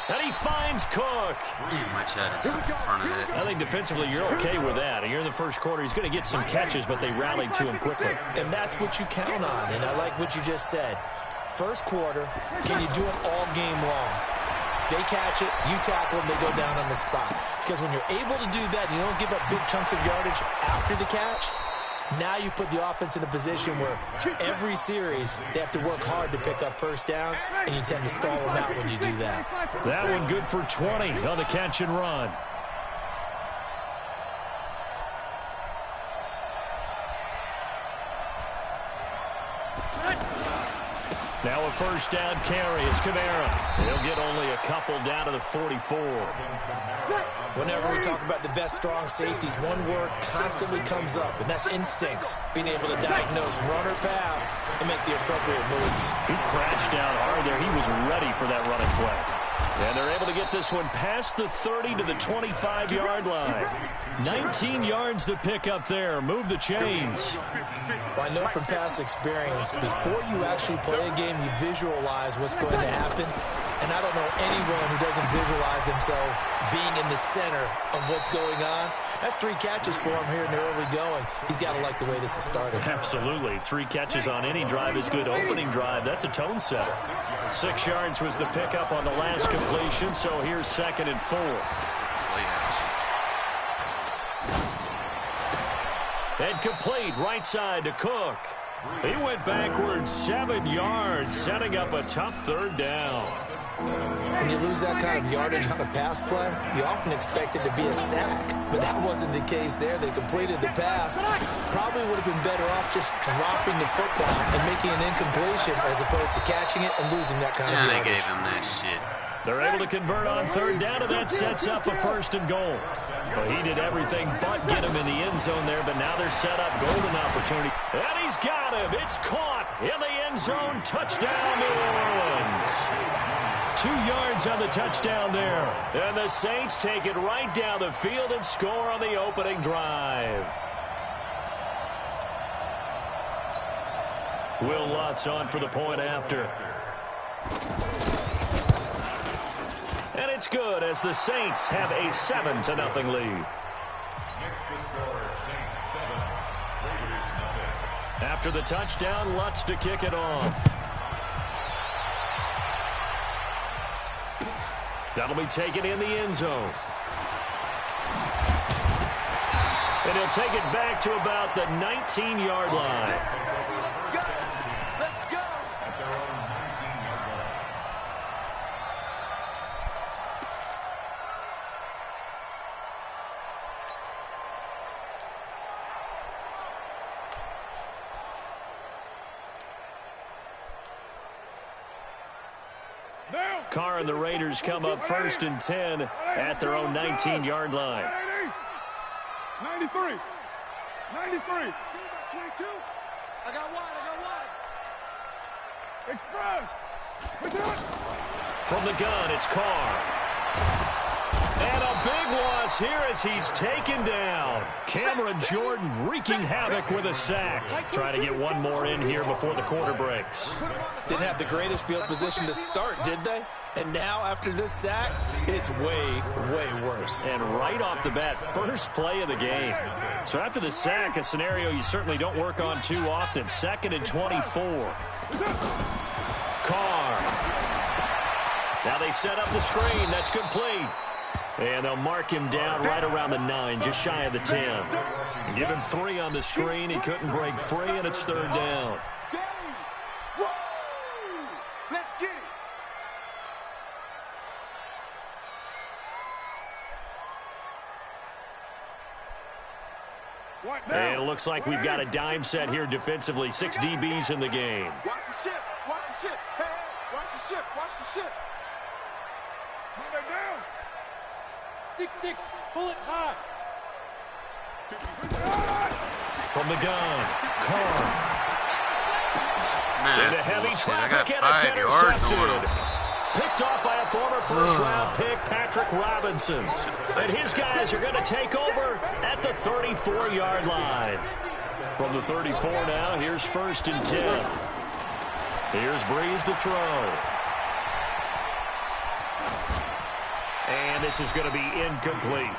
And he finds Cook. Much had it in front of it. I think defensively you're okay with that. You're in the first quarter. He's going to get some catches, but they rallied to him quickly. And that's what you count on, and I like what you just said. First quarter, can you do it all game long? They catch it, you tackle them, they go down on the spot. Because when you're able to do that, you don't give up big chunks of yardage after the catch, now you put the offense in a position where every series they have to work hard to pick up first downs, and you tend to stall them out when you do that. That one good for 20 on the catch and run. Now a first down carry. It's Kamara. He'll get only a couple down to the 44. Whenever we talk about the best strong safeties, one word constantly comes up, and that's instincts. Being able to diagnose run or pass and make the appropriate moves. He crashed down hard there. He was ready for that running play. And they're able to get this one past the 30 to the 25-yard line. 19 yards to pick up there. Move the chains. Well, I know from past experience, before you actually play a game, you visualize what's going to happen. And I don't know anyone who doesn't visualize themselves being in the center of what's going on. That's 3 catches for him here in the early going. He's got to like the way this is started. Absolutely. 3 catches on any drive is good. Opening drive, that's a tone setter. 6 yards was the pickup on the last completion, so here's 2nd and 4. And complete right side to Cook. He went backwards 7 yards, setting up a tough third down. When you lose that kind of yardage on a pass play, you often expect it to be a sack. But that wasn't the case there. They completed the pass. Probably would have been better off just dropping the football and making an incompletion as opposed to catching it and losing that kind of yardage. They gave him that shit. They're able to convert on third down, and that sets up a 1st and goal. Well, he did everything but get him in the end zone there, but now they're set up golden opportunity. And he's got him. It's caught in the end zone. Touchdown, New Orleans. 2 yards on the touchdown there. And the Saints take it right down the field and score on the opening drive. Will Lutz on for the point after. And it's good as the Saints have a 7-0 lead. Next the score, Saints 7, Raiders 0. After the touchdown, Lutz to kick it off. That'll be taken in the end zone. And he'll take it back to about the 19-yard line. Let's go. At their own 19-yard line. Carr and the Raiders come up 1st and 10 at their own 19-yard line. 93. 93. 22. I got one. Express. We do it. From the gun, it's Carr. And a big loss here as he's taken down. Cameron Jordan wreaking havoc with a sack. Trying to get one more in here before the quarter breaks. Didn't have the greatest field position to start, did they? And now, after this sack, it's way, way worse. And right off the bat, first play of the game. So after the sack, a scenario you certainly don't work on too often. 2nd and 24. Carr. Now they set up the screen. That's complete. And they'll mark him down right around the 9, just shy of the 10. And give him 3 on the screen. He couldn't break free, and it's 3rd down. Let's get it. And it looks like we've got a dime set here defensively. 6 DBs in the game. Watch the ship. Watch the ship. Hey, watch the ship. Watch the ship. Move it down. 6-6, pull it high. From the gun, Carr. Man, Into that's heavy bullshit. I traffic, got and it's 5 yards on intercepted. him. Picked off by a former first-round pick, Patrick Robinson. And his guys are going to take over at the 34-yard line. From the 34 now, here's 1st and 10. Here's Breeze to throw. And this is going to be incomplete.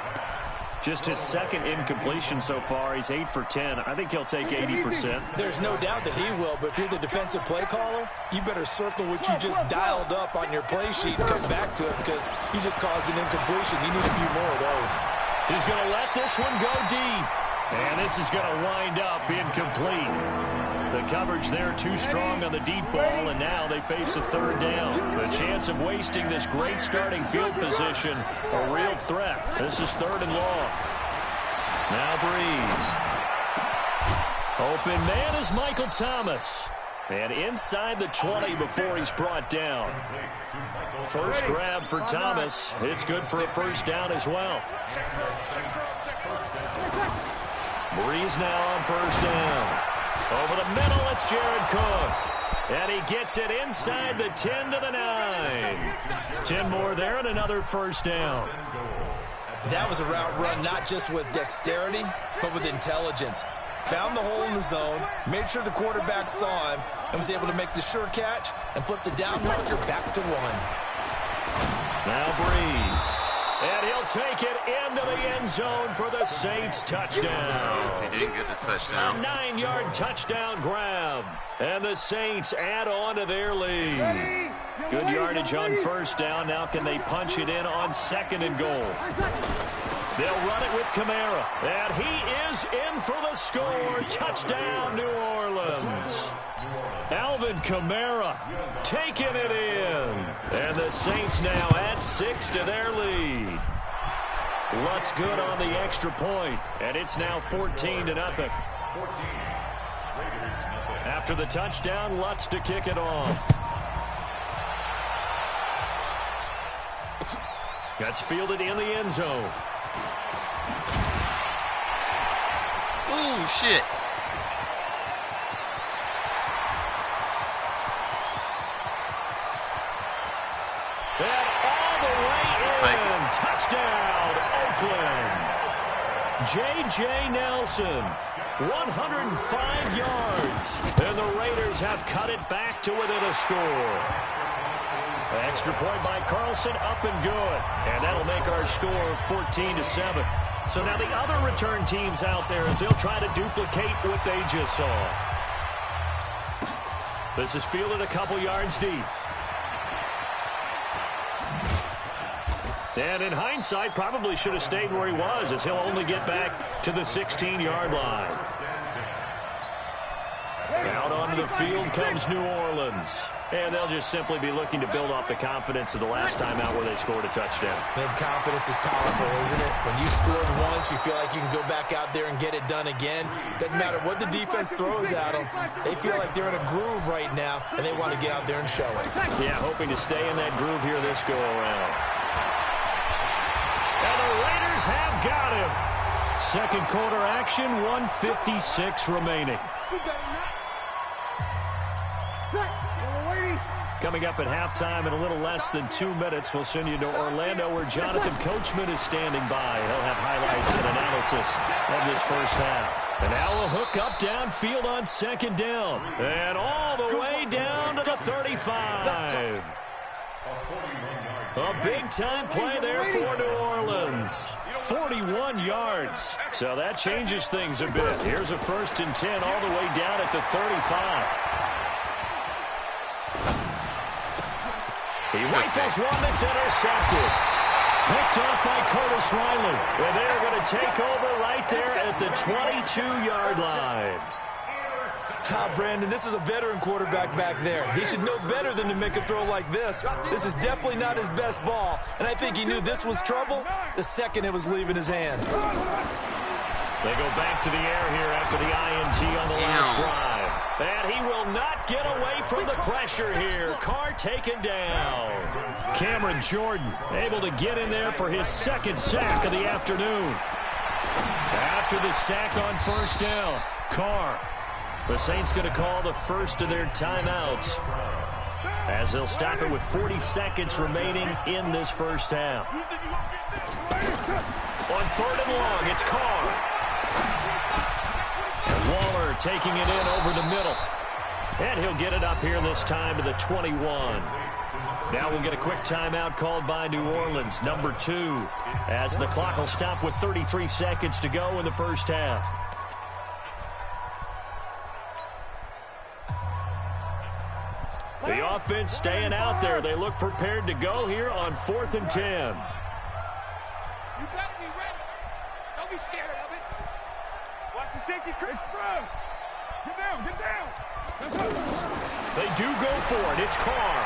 Just his 2nd incompletion so far. He's 8 for 10. I think he'll take 80%. There's no doubt that he will, but if you're the defensive play caller, you better circle what you just dialed up on your play sheet and come back to it because you just caused an incompletion. You need a few more of those. He's going to let this one go deep. And this is going to wind up incomplete. The coverage there too strong on the deep ball, and now they face a 3rd down. The chance of wasting this great starting field position, a real threat. This is 3rd and long. Now Breeze. Open man is Michael Thomas. And inside the 20 before he's brought down. First grab for Thomas. It's good for a 1st down as well. Breeze now on 1st down. Over the middle, it's Jared Cook. And he gets it inside the 10 to the 9. 10 more there and another 1st down. That was a route run not just with dexterity, but with intelligence. Found the hole in the zone, made sure the quarterback saw him, and was able to make the sure catch and flip the down marker back to 1. Now Breeze. And he'll take it into the end zone for the Saints touchdown. He didn't get the touchdown. A 9-yard touchdown grab. And the Saints add on to their lead. Good yardage on 1st down. Now can they punch it in on 2nd and goal? They'll run it with Kamara. And he is in for the score. Touchdown, New Orleans. Alvin Kamara taking it in. And the Saints now add 6 to their lead. Lutz good on the extra point, and it's now 14-0. After the touchdown, Lutz to kick it off. That's fielded in the end zone. Ooh, shit. And all the way in. Touchdown, Oakland. J.J. Nelson, 105 yards. And the Raiders have cut it back to within a score. Extra point by Carlson, up and good. And that'll make our score 14-7. So now the other return teams out there as they'll try to duplicate what they just saw. This is fielded a couple yards deep. And in hindsight, probably should have stayed where he was as he'll only get back to the 16-yard line. Out onto the field comes New Orleans. And they'll just simply be looking to build off the confidence of the last time out where they scored a touchdown. And confidence is powerful, isn't it? When you scored once, you feel like you can go back out there and get it done again. Doesn't matter what the defense throws at them. They feel like they're in a groove right now, and they want to get out there and show it. Yeah, hoping to stay in that groove here this go-around. And the Raiders have got him. Second quarter action, 1:56 remaining. Coming up at halftime in a little less than 2 minutes, we'll send you to Orlando where Jonathan Coachman is standing by. He'll have highlights and analysis of this first half. And now a hook up downfield on second down. And all the way down to the 35. A big-time play there for New Orleans. 41 yards. So that changes things a bit. Here's a 1st and 10 all the way down at the 35. He rifles one that's intercepted. Picked off by Curtis Riley. And they're going to take over right there at the 22-yard line. Brandon, this is a veteran quarterback back there. He should know better than to make a throw like this. This is definitely not his best ball. And I think he knew this was trouble the second it was leaving his hand. They go back to the air here after the INT on the last drive. And he will not get away from the pressure here. Carr taken down. Cameron Jordan able to get in there for his second sack of the afternoon. After the sack on first down, Carr. The Saints going to call the first of their timeouts as they'll stop it with 40 seconds remaining in this first half. On 3rd and long, it's Carr. Waller taking it in over the middle. And he'll get it up here this time to the 21. Now we'll get a quick timeout called by New Orleans, number 2, as the clock will stop with 33 seconds to go in the first half. The offense staying out there. They look prepared to go here on 4th and 10. You better be ready. Don't be scared of it. Watch the safety. Express. Get down, get down. They do go for it. It's Carr.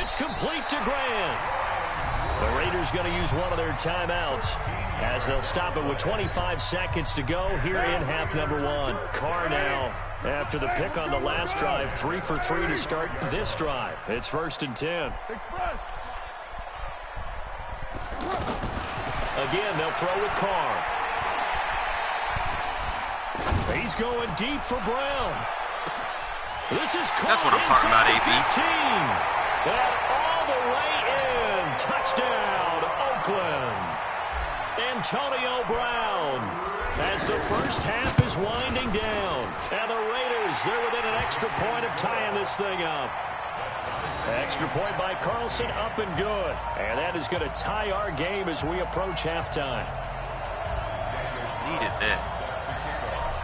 It's complete to Grant. The Raiders going to use one of their timeouts as they'll stop it with 25 seconds to go here in half number 1. Carr now, after the pick on the last drive, 3 for 3 to start this drive. It's 1st and 10. Again, they'll throw with Carr. He's going deep for Brown. This is Carr. That's what I'm talking about, AB. 15. And all the way in. Touchdown, Oakland. Antonio Brown. As the first half is winding down. And the Raiders, they're within an extra point of tying this thing up. Extra point by Carlson, up and good. And that is going to tie our game as we approach halftime. Needed this.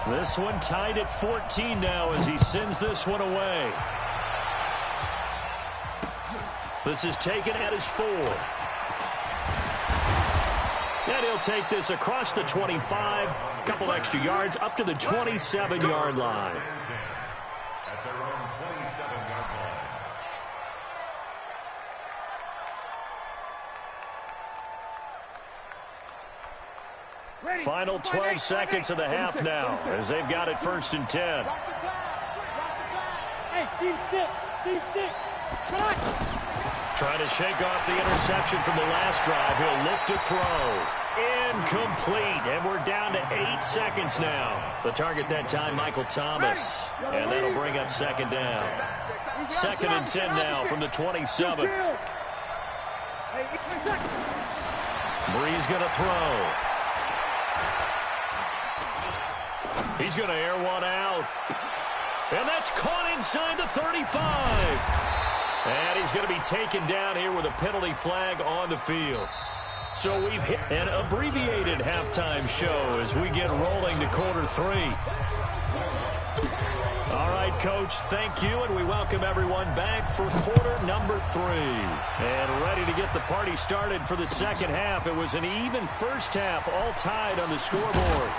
This one tied at 14 now as he sends this one away. This is taken at his 4. And he'll take this across the 25, a couple extra yards, up to the 27-yard line. At their own 27-yard line. Final 12 seconds of the half now, as they've got it 1st and 10. Hey, Steve 6. Steve 6. Trying to shake off the interception from the last drive. He'll look to throw. Incomplete. And we're down to 8 seconds now. The target that time, Michael Thomas. And that'll bring up 2nd down. 2nd and 10 now from the 27. Bree's going to throw. He's going to air one out. And that's caught inside the 35. And he's going to be taken down here with a penalty flag on the field. So we've hit an abbreviated halftime show as we get rolling to quarter 3. All right, Coach, thank you, and we welcome everyone back for quarter number 3. And ready to get the party started for the second half. It was an even first half, all tied on the scoreboard.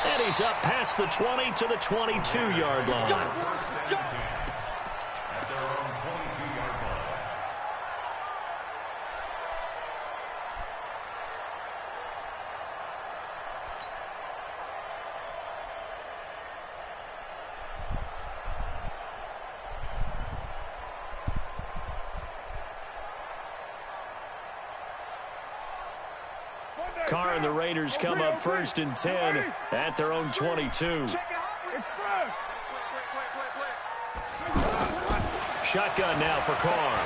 And he's up past the 20 to the 22-yard line. At their own 22-yard line. Carr and the Raiders come up 1st and 10 at their own 22. Shotgun now for Carr.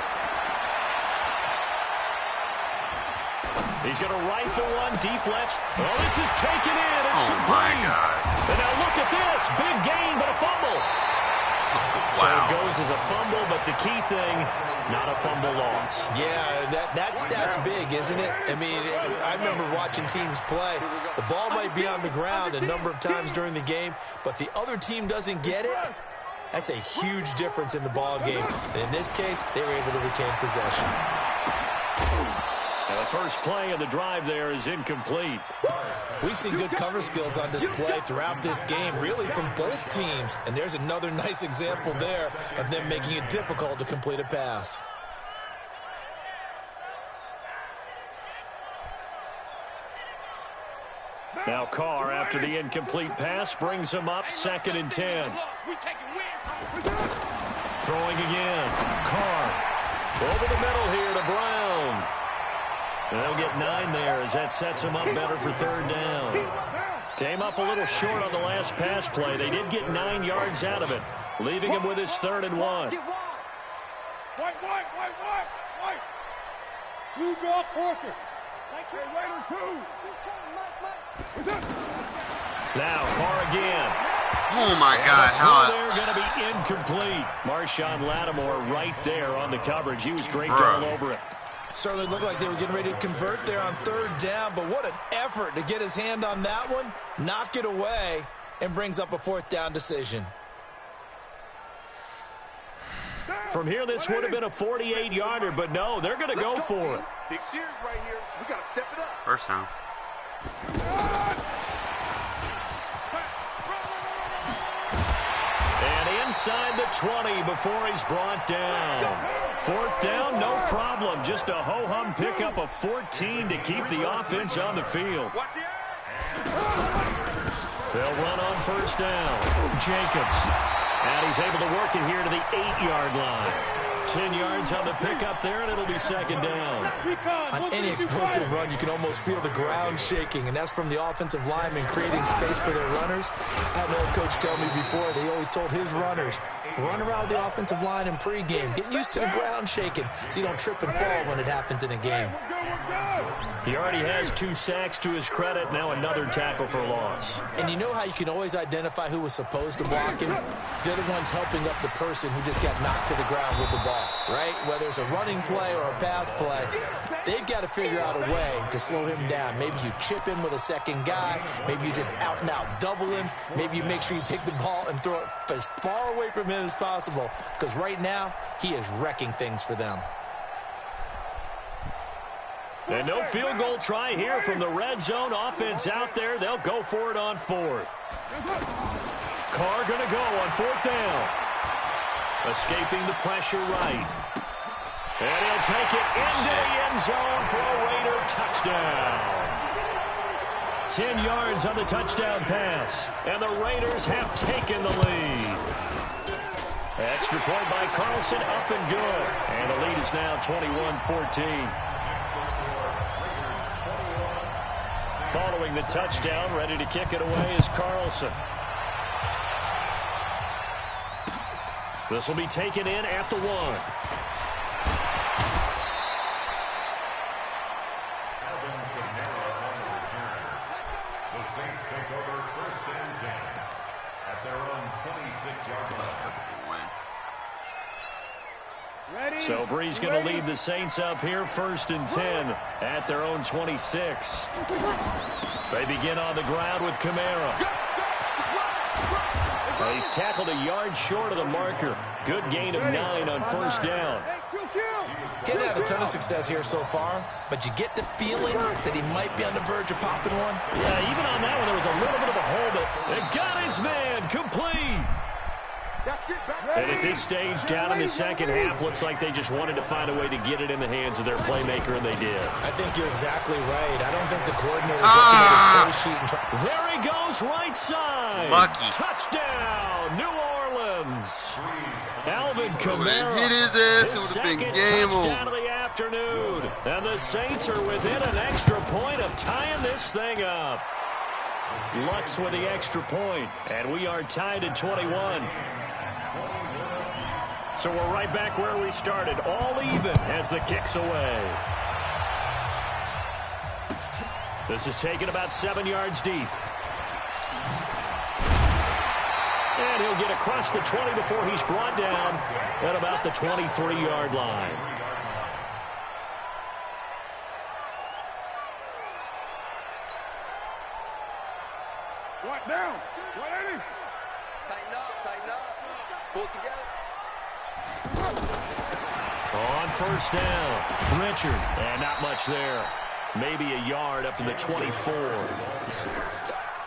He's going to rifle one deep left. Oh, this is taken in. It's complete. My God. And now look at this. Big gain, but a fumble. So it goes as a fumble, but the key thing, not a fumble loss. Yeah, that stat's big, isn't it? I mean, I remember watching teams play. The ball might be on the ground a number of times during the game, but the other team doesn't get it. That's a huge difference in the ball game. And in this case, they were able to retain possession. And the first play of the drive there is incomplete. We've seen good cover skills on display throughout this game, really from both teams. And there's another nice example there of them making it difficult to complete a pass. Now Carr, after the incomplete pass, brings him up 2nd and 10. Throwing again. Carr over the middle here to Brown. And they'll get 9 there as that sets him up better for 3rd down. Came up a little short on the last pass play. They did get 9 yards out of it, leaving him with his 3rd and 1. White. Blue draw Porter. Raider 2. Now Carr again. Oh, my God. How they're going to be incomplete. Marshawn Lattimore right there on the coverage. He was draped all over it. Certainly looked like they were getting ready to convert there on 3rd down, but what an effort to get his hand on that one, knock it away, and brings up a 4th down decision. From here, this would have been a 48-yarder, but no, they're going to go for it. Big series right here, so we got to step it up. First down. And inside the 20 before he's brought down. 4th down, no problem. Just a ho-hum pickup of 14 to keep the offense on the field. They'll run on 1st down. Jacobs. And he's able to work it here to the 8-yard line. 10 yards on the pickup there, and it'll be 2nd down. On any explosive run, you can almost feel the ground shaking, and that's from the offensive linemen creating space for their runners. I had an old coach tell me before, they always told his runners, run around the offensive line in pregame. Get used to the ground shaking so you don't trip and fall when it happens in a game. He already has 2 sacks to his credit, now another tackle for loss. And you know how you can always identify who was supposed to block him? They're the ones helping up the person who just got knocked to the ground with the ball, right? Whether it's a running play or a pass play, they've got to figure out a way to slow him down. Maybe you chip him with a second guy. Maybe you just out-and-out double him. Maybe you make sure you take the ball and throw it as far away from him as possible, because right now he is wrecking things for them. And no field goal try here from the red zone. Offense out there. They'll go for it on fourth. Carr going to go on fourth down. Escaping the pressure right. And he'll take it into the end zone for a Raider touchdown. 10 yards on the touchdown pass. And the Raiders have taken the lead. Extra point by Carlson, up and good. And the lead is now 21-14. Following the touchdown, ready to kick it away is Carlson. This will be taken in at the 1. The Saints take over first and 10 at their own 26-yard line. Ready? So Bree's going to lead the Saints up here first and 10 at their own 26. They begin on the ground with Kamara. He's tackled a yard short of the marker. Good gain of 9 on first down. Getting had a ton of success here so far, but you get the feeling that he might be on the verge of popping one. Yeah, even on that one, there was a little bit of a hole, but it got his man complete. And at this stage, down in the second half, looks like they just wanted to find a way to get it in the hands of their playmaker, and they did. I think you're exactly right. I don't think the coordinator's looking at his play sheet and trying. There he goes, right side. Lucky. Touchdown, New Orleans. Alvin Kamara. Hit his ass, it would have been game touchdown over. of the afternoon. And the Saints are within an extra point of tying this thing up. Lux with the extra point, and we are tied at 21. So we're right back where we started, all even as the kick's away. This is taken about 7 yards deep. And he'll get across the 20 before he's brought down at about the 23-yard line. What down? 180. Tighten up. Pull it together. On first down, Richard, and not much there. Maybe a yard up to the 24.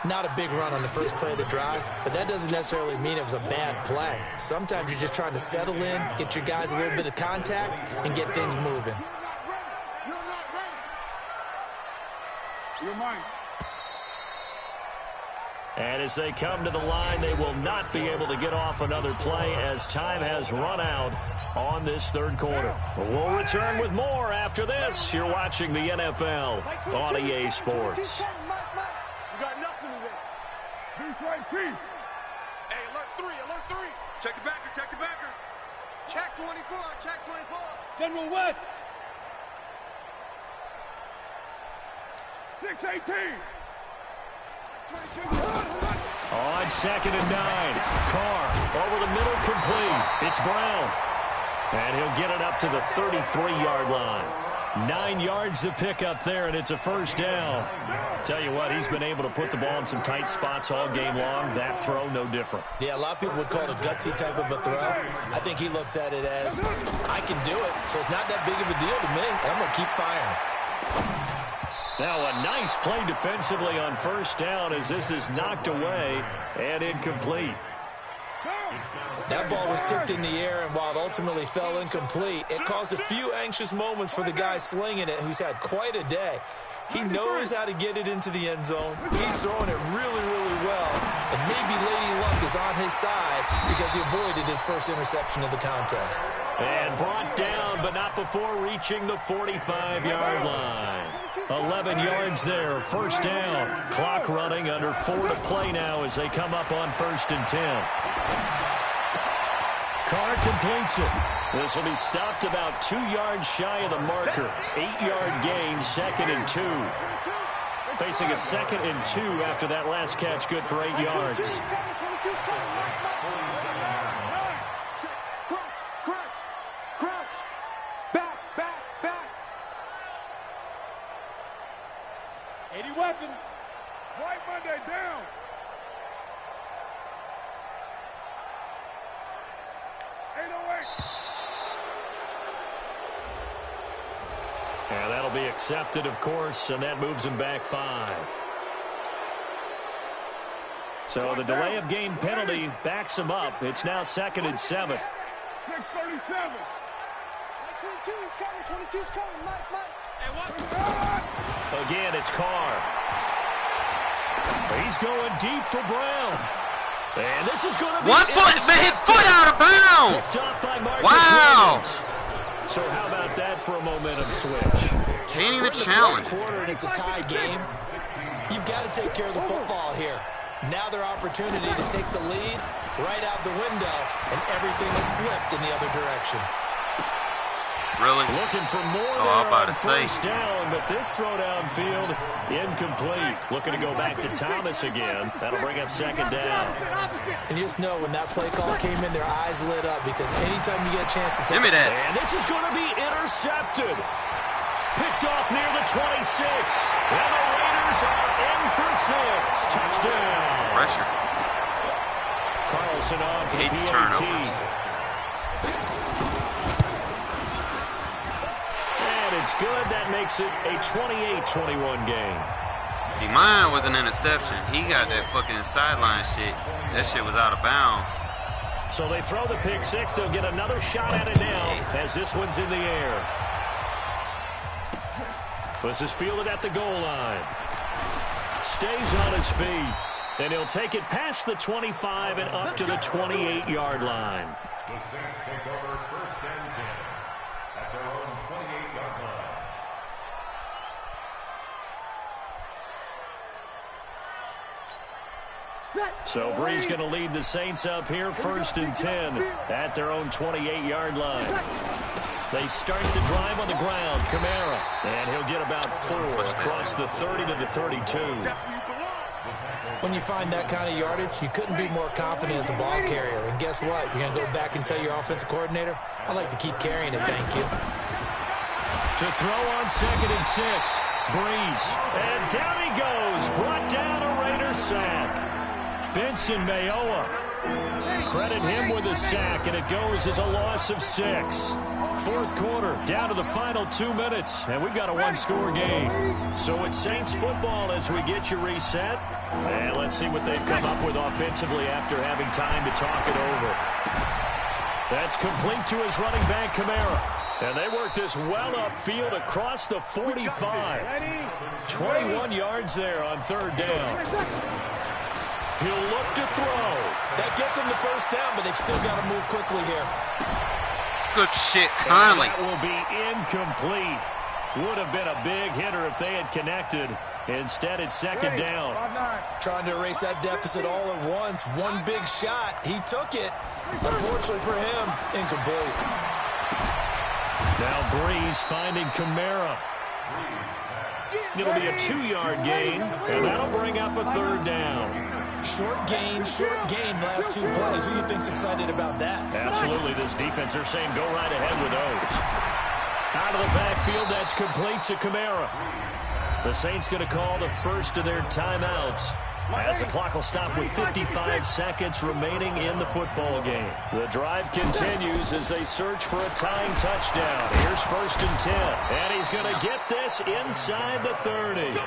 Not a big run on the first play of the drive, but that doesn't necessarily mean it was a bad play. Sometimes you're just trying to settle in, get your guys a little bit of contact, and get things moving. You're not ready. You're mine. And as they come to the line, they will not be able to get off another play as time has run out on this third quarter. We'll return with more after this. You're watching the NFL on EA Sports. You got nothing today. Beast right, chief. Hey, alert 3. Check the backer. Check 24. General West. 618. On second and 9, Carr over the middle, complete. It's Brown. And he'll get it up to the 33-yard line. 9 yards to pick up there, and it's a first down. Tell you what, he's been able to put the ball in some tight spots all game long. That throw, no different. Yeah, a lot of people would call it a gutsy type of a throw. I think he looks at it as, I can do it, so it's not that big of a deal to me, and I'm going to keep firing. Now a nice play defensively on first down as this is knocked away and incomplete. That ball was tipped in the air, and while it ultimately fell incomplete, it caused a few anxious moments for the guy slinging it, who's had quite a day. He knows how to get it into the end zone. He's throwing it really, really well, and maybe Lady Luck is on his side because he avoided his first interception of the contest. And brought down, but not before reaching the 45-yard line. 11 yards there, first down. Clock running, under 4 to play now as they come up on first and 10. Carr completes it. This will be stopped about 2 yards shy of the marker. 8-yard gain, second and 2. Facing a second and 2 after that last catch, good for 8 yards. Crouch. Back. 80 weapon. White Monday down. And that'll be accepted, of course, and that moves him back 5. So the delay of game penalty backs him up. It's now 2nd and 7. 6:37. 22 is coming. 22 is coming. Mike. Again, it's Carr. He's going deep for Brown. And this is going to be... 1 foot, man, foot out of bounds. Picked off by Marcus Wow. Williams. So how about that for a momentum switch? Can't even We're in the challenge. fourth quarter and it's a tie game. You've got to take care of the football here. Now their opportunity to take the lead right out the window, and everything is flipped in the other direction. Really? Looking for more I'm about to say. first down, but this throw downfield incomplete. Looking to go back to Thomas again. That'll bring up 2nd down. And you just know when that play call came in, their eyes lit up because anytime you get a chance to take Give me that. And this is going to be intercepted. Picked off near the 26. And the Raiders are in for 6. Touchdown. Pressure. Carlson on for the Hates PAT. turnovers. And it's good. That makes it a 28-21 game. See, mine was an interception. He got that fucking sideline shit. That shit was out of bounds. So they throw the pick 6. They'll get another shot at it now as this one's in the air. This is fielded at the goal line. Stays on his feet. And he'll take it past the 25 and up to the 28-yard line. The Saints take over 1st and 10 at their own 28-yard line. So Bree's going to lead the Saints up here, 1st and 10 at their own 28-yard line. They start the drive on the ground. Kamara. And he'll get about 4 across the 30 to the 32. When you find that kind of yardage, you couldn't be more confident as a ball carrier. And guess what? You're going to go back and tell your offensive coordinator, I'd like to keep carrying it, thank you. To throw on 2nd and 6. Breeze. And down he goes. Brought down a Raider sack. Benson Mayoa. Credit him with a sack, and it goes as a loss of 6. 4th quarter, down to the final 2 minutes, and we've got a 1-score game. So it's Saints football as we get you reset. And let's see what they've come up with offensively after having time to talk it over. That's complete to his running back, Kamara. And they work this well upfield across the 45. 21 yards there on 3rd down. He'll look to throw. That gets them the 1st down, but they've still got to move quickly here. Good shit, Conley. That will be incomplete. Would have been a big hitter if they had connected. Instead, it's 2nd down. Trying to erase that deficit all at once. One big shot. He took it. Unfortunately for him, incomplete. Now Breeze finding Kamara. It'll be a 2-yard gain, and that'll bring up a 3rd down. Short gain, last 2 plays. Who do you think's excited about that? Absolutely. This defense, they're saying go right ahead with those. Out of the backfield, that's complete to Kamara. The Saints going to call the first of their timeouts as the clock will stop with 55 seconds remaining in the football game. The drive continues as they search for a tying touchdown. Here's 1st and 10. And he's going to get this inside the 30.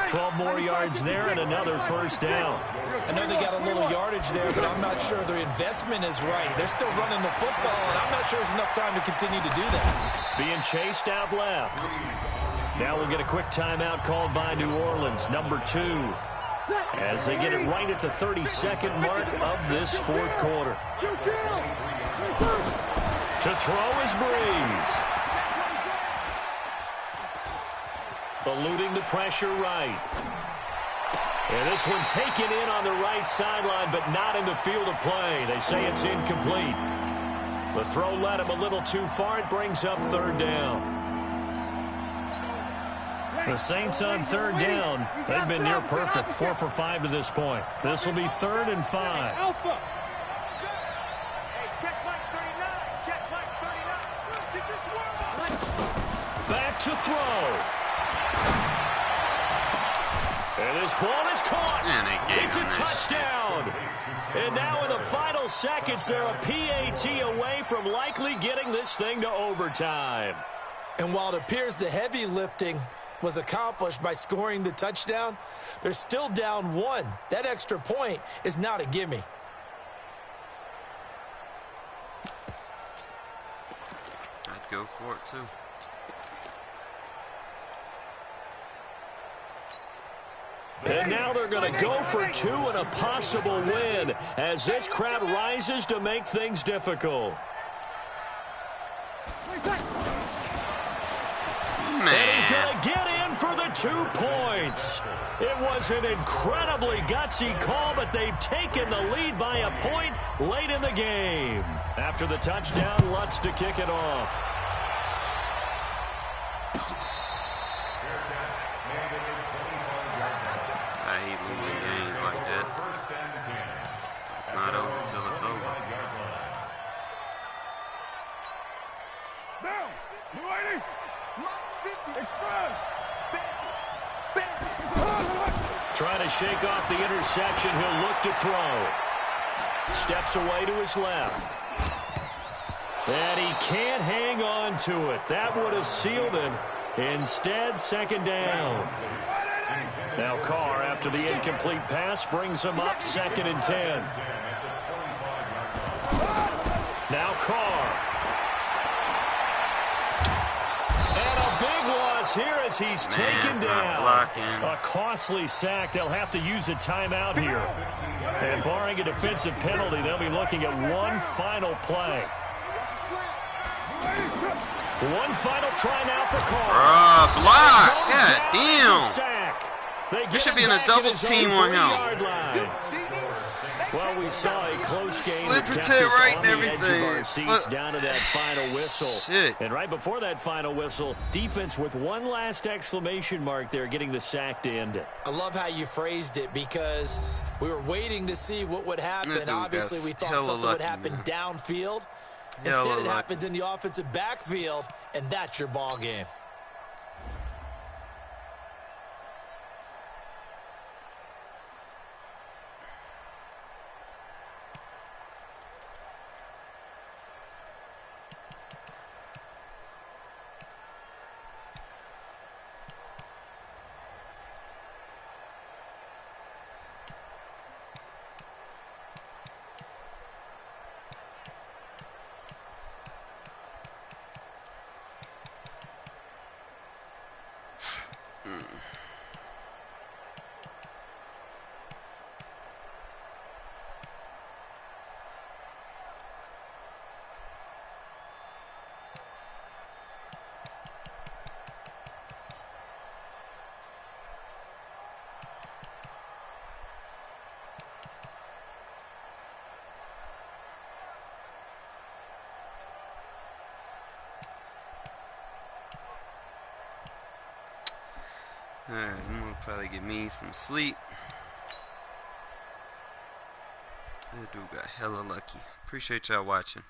12 more yards there and another 1st down. I know they got a little yardage there, but I'm not sure their investment is right. They're still running the football, and I'm not sure there's enough time to continue to do that. Being chased out left. Now we'll get a quick timeout called by New Orleans, number 2. As they get it right at the 32nd mark of this 4th quarter. To throw is Breeze. Eluding the pressure right. And this one taken in on the right sideline, but not in the field of play. They say it's incomplete. The throw led him a little too far. It brings up 3rd down. The Saints on 3rd down. They've been near perfect. 4 for 5 to this point. This will be 3rd and 5. Alpha. Hey, check Mike 39. Check Mike 39. Back to throw. And this ball is caught. And they gave It's a him that touchdown. And now in the final seconds, they're a PAT away from likely getting this thing to overtime. And while it appears the heavy lifting was accomplished by scoring the touchdown, they're still down 1. That extra point is not a gimme. I'd go for it too. And now they're going to go for 2 and a possible win as this crowd rises to make things difficult. And he's going to get in for the 2 points. It was an incredibly gutsy call, but they've taken the lead by a point late in the game. After the touchdown, Lutz to kick it off. I hate losing games like that. It's not over until it's over. Down. Blue 80. Express. Trying to shake off the interception. He'll look to throw. Steps away to his left. And he can't hang on to it. That would have sealed it. Instead, second down. Now Carr, after the incomplete pass, brings him up 2nd and 10. Now Carr. And a big loss here as he's taken down. A costly sack. They'll have to use a timeout here. And barring a defensive penalty, they'll be looking at one final play. One final try now for Carr. Block. God damn. You should be in a double team on him. Well, we saw a close game. Slip it right and everything. Down to that final whistle. Shit. And right before that final whistle, defense with one last exclamation mark there, getting the sack to end it. I love how you phrased it because we were waiting to see what would happen. Obviously, we thought something would happen downfield. Instead, it happens in the offensive backfield, and that's your ball game. Alright, I'm gonna probably get me some sleep. That dude got hella lucky. Appreciate y'all watching.